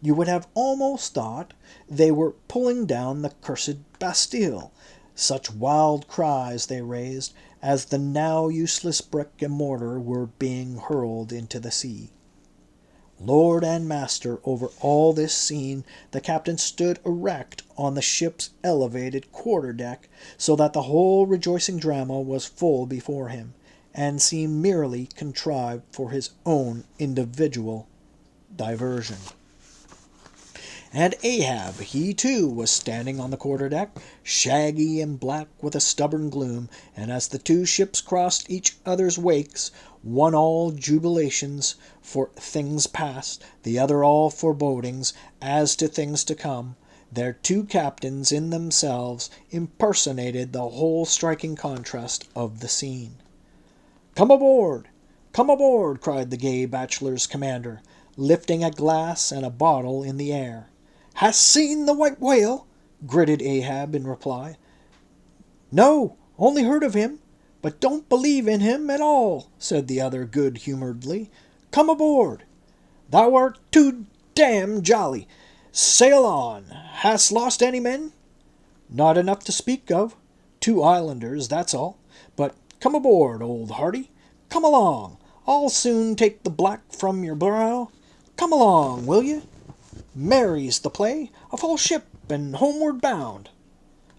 You would have almost thought they were pulling down the cursed Bastille, such wild cries they raised as the now useless brick and mortar were being hurled into the sea. Lord and master over all this scene, the captain stood erect on the ship's elevated quarter-deck, so that the whole rejoicing drama was full before him, and seemed merely contrived for his own individual diversion. And Ahab, he too, was standing on the quarter-deck, shaggy and black with a stubborn gloom, and as the 2 ships crossed each other's wakes, one all jubilations for things past, the other all forebodings as to things to come, their 2 captains in themselves impersonated the whole striking contrast of the scene. "Come aboard! Come aboard!" cried the gay bachelor's commander, lifting a glass and a bottle in the air. "Hast seen the white whale?" gritted Ahab in reply. "No, only heard of him, but don't believe in him at all," said the other good-humouredly. "Come aboard. Thou art too damned jolly. Sail on. Hast lost any men?" "Not enough to speak of. 2 islanders, that's all. But come aboard, old hearty. Come along. I'll soon take the black from your brow. Come along, will ye? Merry's the play, a full ship and homeward bound."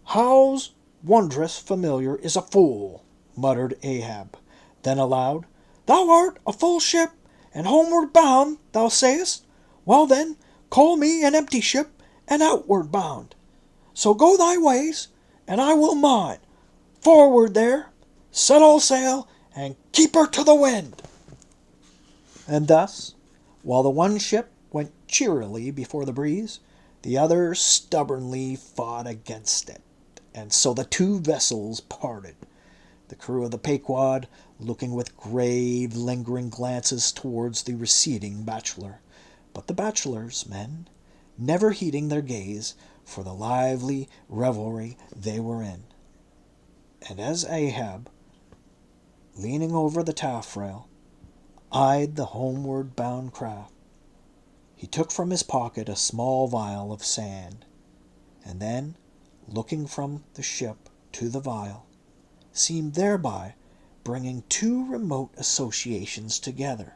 "How's wondrous familiar is a fool," muttered Ahab. Then aloud, "Thou art a full ship and homeward bound, thou sayest? Well then, call me an empty ship and outward bound. So go thy ways, and I will mine. Forward there! Set all sail, and keep her to the wind!" And thus, while the one ship went cheerily before the breeze, the other stubbornly fought against it, and so the 2 vessels parted, the crew of the Pequod looking with grave, lingering glances towards the receding bachelor, but the bachelor's men never heeding their gaze for the lively revelry they were in. And as Ahab, leaning over the taffrail, eyed the homeward-bound craft, he took from his pocket a small vial of sand, and then, looking from the ship to the vial, seemed thereby bringing two remote associations together.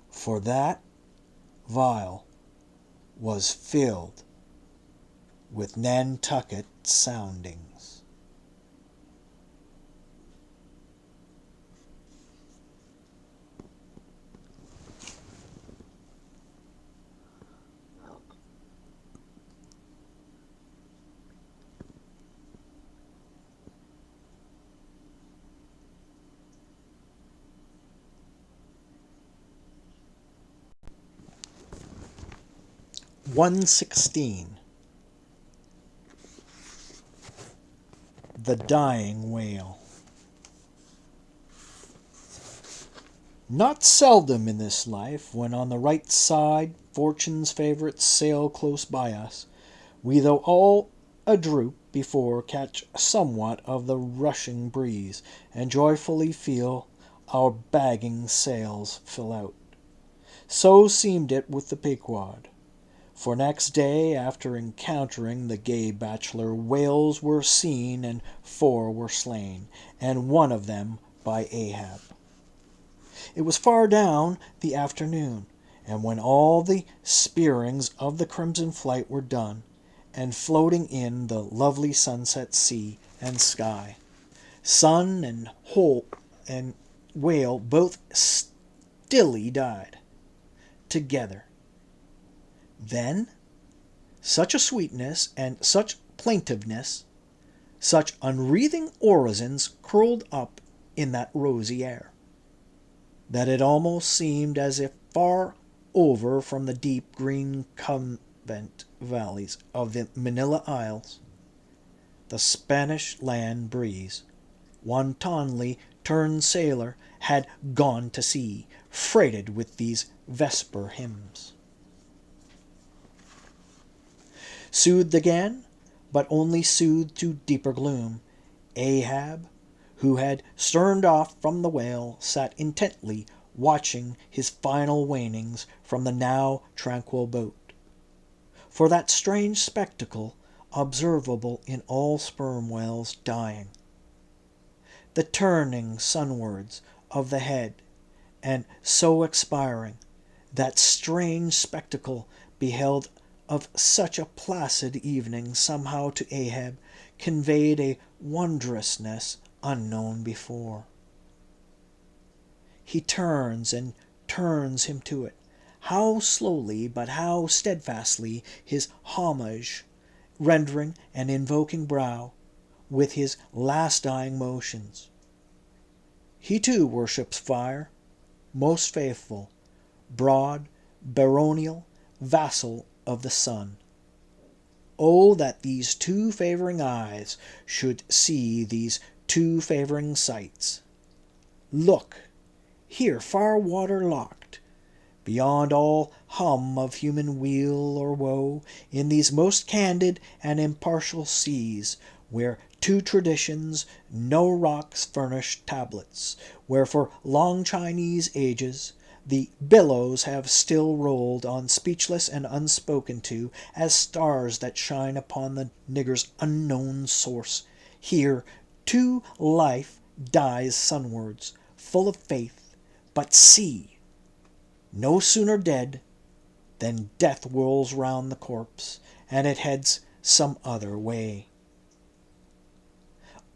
For that vial was filled with Nantucket soundings. (116) The Dying Whale. Not seldom in this life, when on the right side Fortune's favourites sail close by us, we, though all adroop before, catch somewhat of the rushing breeze, and joyfully feel our bagging sails fill out. So seemed it with the Pequod. For next day, after encountering the gay bachelor, whales were seen, and 4 were slain, and one of them by Ahab. It was far down the afternoon, and when all the spearings of the crimson flight were done, and floating in the lovely sunset sea and sky, sun and whale both stilly died together. Then such a sweetness and such plaintiveness, such unwreathing orisons curled up in that rosy air, that it almost seemed as if far over from the deep green convent valleys of the Manila Isles, the Spanish land breeze, wantonly turned sailor, had gone to sea, freighted with these vesper hymns. Soothed again, but only soothed to deeper gloom, Ahab, who had sterned off from the whale, sat intently watching his final wanings from the now tranquil boat. For that strange spectacle, observable in all sperm whales dying, the turning sunwards of the head, and so expiring, that strange spectacle beheld of such a placid evening, somehow to Ahab conveyed a wondrousness unknown before. He turns and turns him to it, how slowly, but how steadfastly, his homage rendering and invoking brow with his last dying motions. He too worships fire, most faithful, broad, baronial, vassal of the sun. Oh, that these two favouring eyes should see these two favouring sights! Look, here far water locked, beyond all hum of human weal or woe, in these most candid and impartial seas, where two traditions no rocks furnish tablets, where for long Chinese ages the billows have still rolled on speechless and unspoken to, as stars that shine upon the nigger's unknown source. Here, too, life dies sunwards, full of faith. But see! No sooner dead than death whirls round the corpse, and it heads some other way.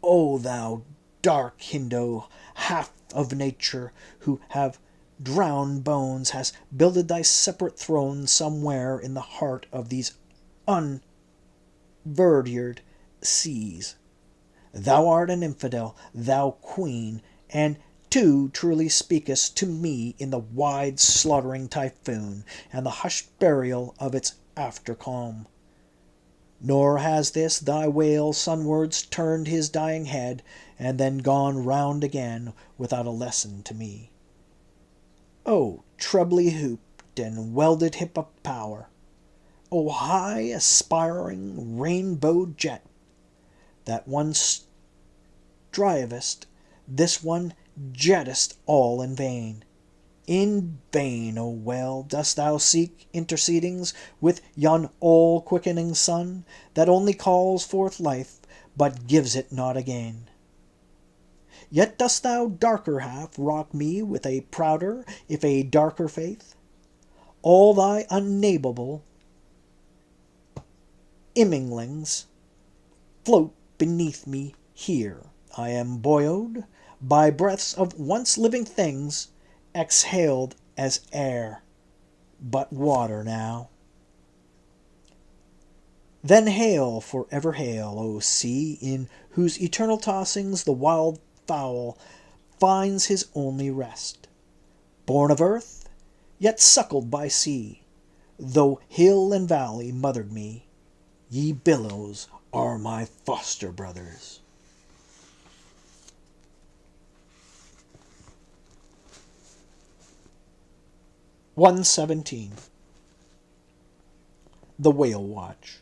O thou dark Hindu, half of nature, who have drowned bones, hast builded thy separate throne somewhere in the heart of these unverdured seas. Thou art an infidel, thou queen, and too truly speakest to me in the wide slaughtering typhoon, and the hushed burial of its after calm. Nor has this thy whale sunwards turned his dying head, and then gone round again without a lesson to me. O trebly hooped and welded hip of power! O high aspiring rainbow jet, that one strivest, this one jettest all in vain. In vain, O whale, dost thou seek intercedings with yon all-quickening sun, that only calls forth life, but gives it not again. Yet dost thou darker half rock me with a prouder, if a darker faith? All thy unnamable imminglings float beneath me here. I am buoyed by breaths of once living things, exhaled as air, but water now. Then hail, for ever hail, O sea, in whose eternal tossings the wild fowl finds his only rest. Born of earth, yet suckled by sea, though hill and valley mothered me, ye billows are my foster brothers. (117) The Whale Watch.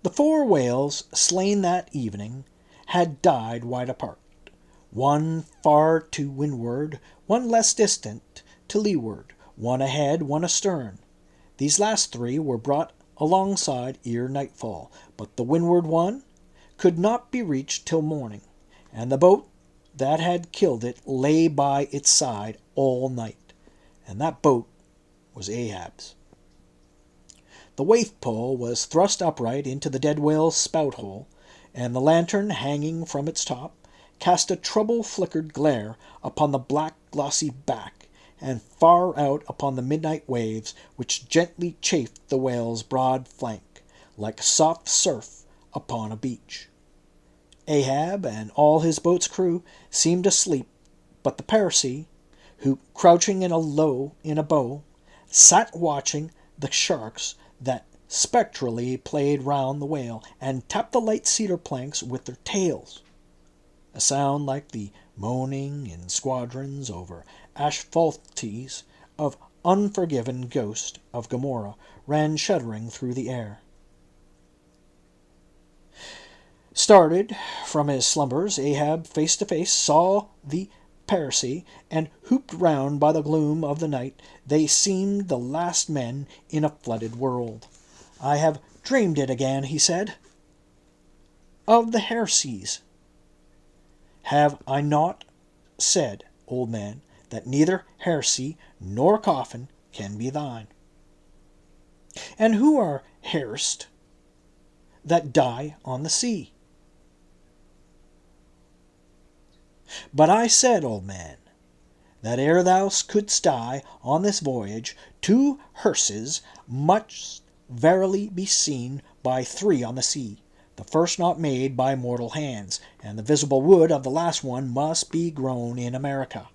The 4 whales slain that evening had died wide apart, one far to windward, one less distant to leeward, one ahead, one astern. These last 3 were brought alongside ere nightfall, but the windward one could not be reached till morning, and the boat that had killed it lay by its side all night, and that boat was Ahab's. The waif pole was thrust upright into the dead whale's spout hole, and the lantern hanging from its top cast a trouble-flickered glare upon the black glossy back, and far out upon the midnight waves which gently chafed the whale's broad flank, like soft surf upon a beach. Ahab and all his boat's crew seemed asleep, but the Parsee, who, crouching in a bow, sat watching the sharks that spectrally played round the whale, and tapped the light cedar planks with their tails. A sound like the moaning in squadrons over asphaltes of unforgiven ghost of Gomorrah ran shuddering through the air. Started from his slumbers, Ahab face to face saw the Parsee, and hooped round by the gloom of the night. They seemed the last men in a flooded world. "I have dreamed it again," he said, "of the heresies. Have I not said, old man, that neither heresy nor coffin can be thine? And who are heresed that die on the sea? But I said, old man, that ere thou couldst die on this voyage, 2 hearses must verily be seen by 3 on the sea, the first not made by mortal hands, and the visible wood of the last one must be grown in America.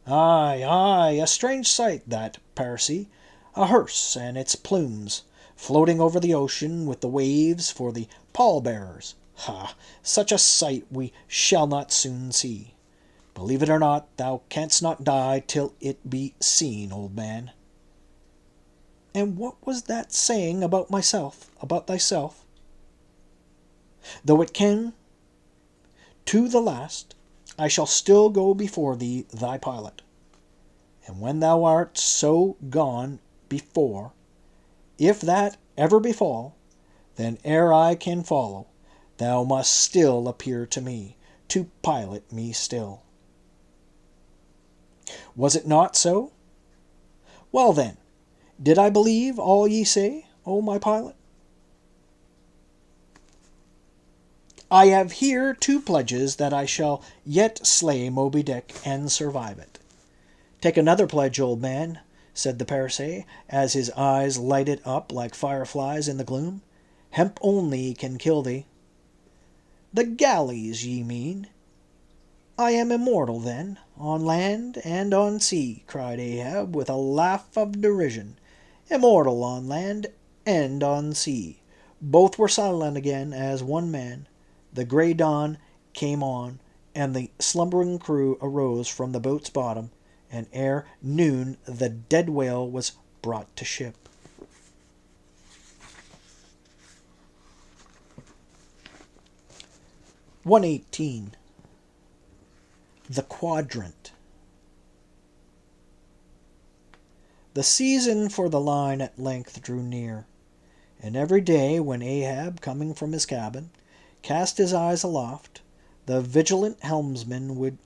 Aye, aye, a strange sight that, Parsee, a hearse and its plumes, floating over the ocean with the waves for the pallbearers. Ha! Such a sight we shall not soon see. Believe it or not, thou canst not die till it be seen, old man." "And what was that saying about thyself? Though it can, to the last, I shall still go before thee, thy pilot. And when thou art so gone before, if that ever befall, then ere I can follow, thou must still appear to me, to pilot me still. Was it not so? Well then, did I believe all ye say, O my pilot? I have here 2 pledges that I shall yet slay Moby Dick and survive it." "Take another pledge, old man," said the Parsee, as his eyes lighted up like fireflies in the gloom. "Hemp only can kill thee." "The galleys, ye mean? I am immortal, then, on land and on sea," cried Ahab, with a laugh of derision. "Immortal on land and on sea." Both were silent again as one man. The grey dawn came on, and the slumbering crew arose from the boat's bottom, and ere noon the dead whale was brought to ship. (118) The Quadrant. The season for the line at length drew near. And every day when Ahab, coming from his cabin, cast his eyes aloft, the vigilant helmsman would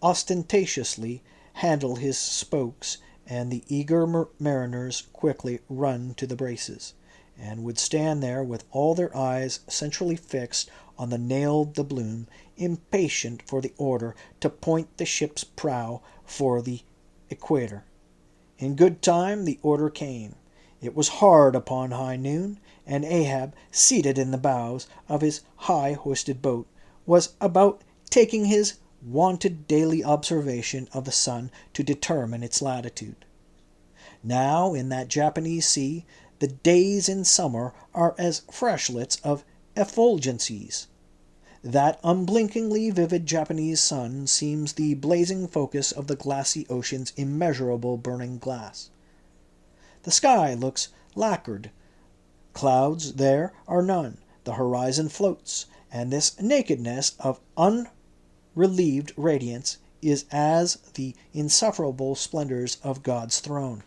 ostentatiously handle his spokes, and the eager mariners quickly run to the braces, and would stand there with all their eyes centrally fixed on the nailed doubloon, impatient for the order to point the ship's prow for the equator. In good time the order came. It was hard upon high noon, and Ahab, seated in the bows of his high-hoisted boat, was about taking his wonted daily observation of the sun to determine its latitude. Now, in that Japanese sea, the days in summer are as freshlets of effulgencies. That unblinkingly vivid Japanese sun seems the blazing focus of the glassy ocean's immeasurable burning glass. The sky looks lacquered. Clouds there are none. The horizon floats, and this nakedness of unrelieved radiance is as the insufferable splendors of God's throne.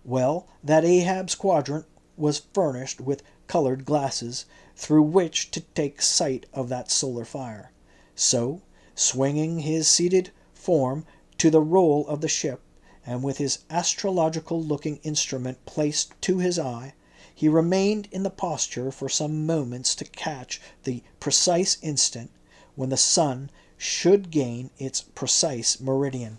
Well, that Ahab's quadrant was furnished with colored glasses through which to take sight of that solar fire. So, swinging his seated form to the roll of the ship, and with his astrological-looking instrument placed to his eye, he remained in the posture for some moments to catch the precise instant when the sun should gain its precise meridian.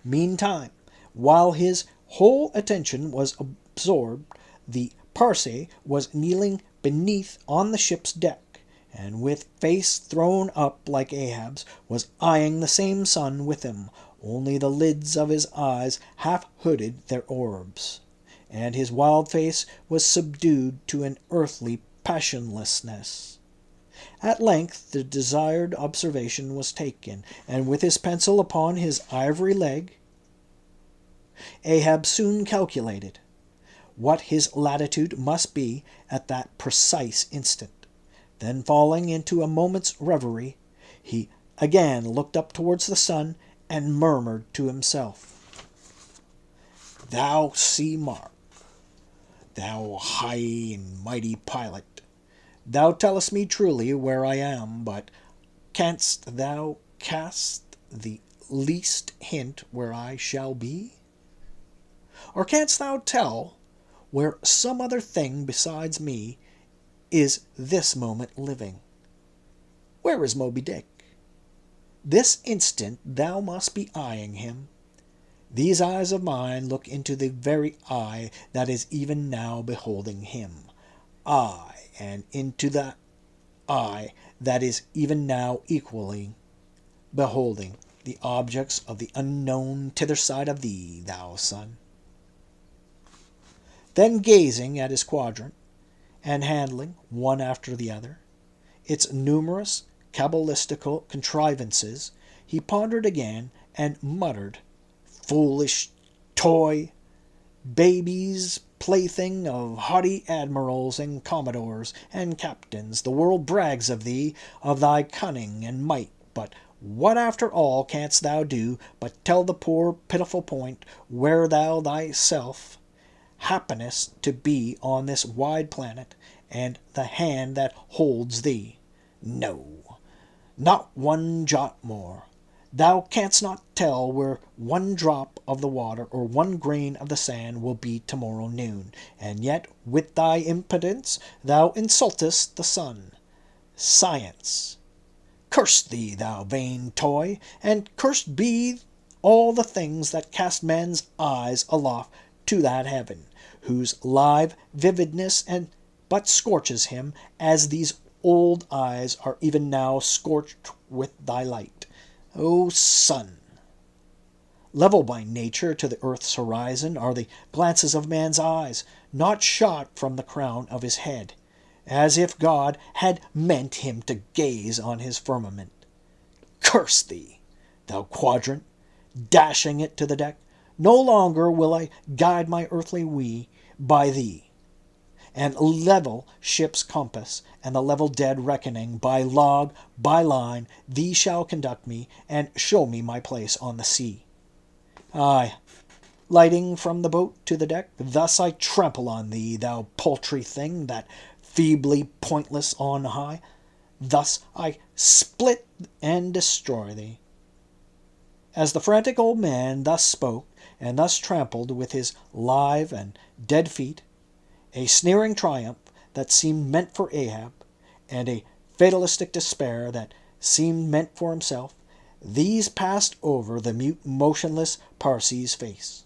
Meantime, while his whole attention was absorbed, the Parsee was kneeling beneath on the ship's deck, and with face thrown up like Ahab's, was eyeing the same sun with him, only the lids of his eyes half hooded their orbs, and his wild face was subdued to an earthly passionlessness. At length the desired observation was taken, and with his pencil upon his ivory leg, Ahab soon calculated what his latitude must be at that precise instant. Then, falling into a moment's reverie, he again looked up towards the sun and murmured to himself, "Thou sea mark, thou high and mighty pilot, thou tellest me truly where I am, but canst thou cast the least hint where I shall be? Or canst thou tell where some other thing besides me is this moment living? Where is Moby Dick? This instant thou must be eyeing him. These eyes of mine look into the very eye that is even now beholding him. Aye, and into that eye that is even now equally beholding the objects of the unknown t'other side of thee, thou sun." Then, gazing at his quadrant, and handling, one after the other, its numerous cabalistical contrivances, he pondered again and muttered, "Foolish toy! Baby's plaything of haughty admirals and commodores and captains, the world brags of thee, of thy cunning and might, but what after all canst thou do but tell the poor pitiful point where thou thyself happenest to be on this wide planet, and the hand that holds thee? No, not one jot more. Thou canst not tell where one drop of the water or one grain of the sand will be tomorrow noon, and yet with thy impudence thou insultest the sun. Science! Curse thee, thou vain toy, and cursed be all the things that cast men's eyes aloft to that heaven, whose live vividness and but scorches him, as these old eyes are even now scorched with thy light. O sun! Level by nature to the earth's horizon are the glances of man's eyes, not shot from the crown of his head, as if God had meant him to gaze on his firmament. Curse thee, thou quadrant, dashing it to the deck! No longer will I guide my earthly we by thee, and level ship's compass, and the level dead reckoning, by log, by line, thee shall conduct me, and show me my place on the sea. Aye, lighting from the boat to the deck. Thus I trample on thee, thou paltry thing, that feebly pointless on high. Thus I split and destroy thee. As the frantic old man thus spoke, and thus trampled with his live and dead feet, a sneering triumph that seemed meant for Ahab, and a fatalistic despair that seemed meant for himself, these passed over the mute, motionless Parsi's face.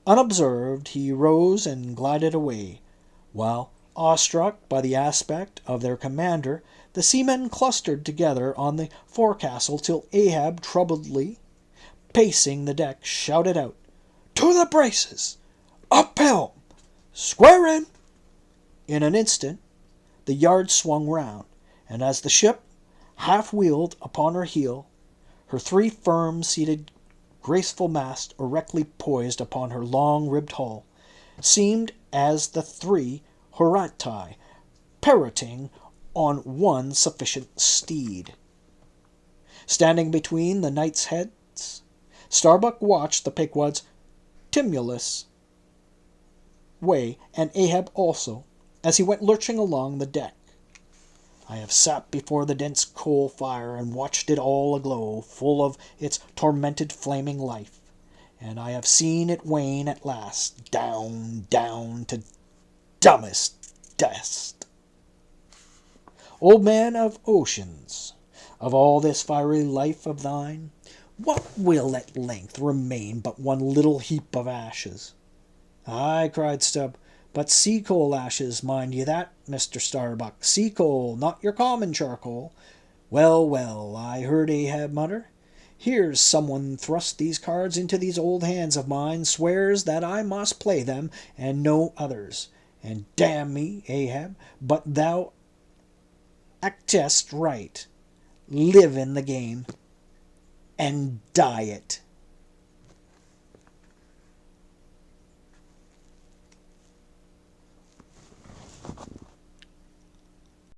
Unobserved, he rose and glided away, while, awestruck by the aspect of their commander, the seamen clustered together on the forecastle till Ahab, troubledly pacing the deck, shouted out, "To the braces! Up helm! Square in!" In an instant the yard swung round, and as the ship half wheeled upon her heel, her three firm-seated, graceful masts erectly poised upon her long-ribbed hull, seemed as the three Horatii parroting on one sufficient steed. Standing between the knights' heads, Starbuck watched the Pequod's timulous way, and Ahab also, as he went lurching along the deck. I have sat before the dense coal fire and watched it all aglow, full of its tormented flaming life, and I have seen it wane at last, down, down to dumbest dust. Old man of oceans, of all this fiery life of thine, what will at length remain but one little heap of ashes? "Ay," cried Stubb, "but sea-coal ashes, mind ye that, Mr. Starbuck, sea-coal, not your common charcoal. Well, well, I heard Ahab mutter, here's someone thrust these cards into these old hands of mine, swears that I must play them and no others, and damn me, Ahab, but thou actest right. Live in the game and die it."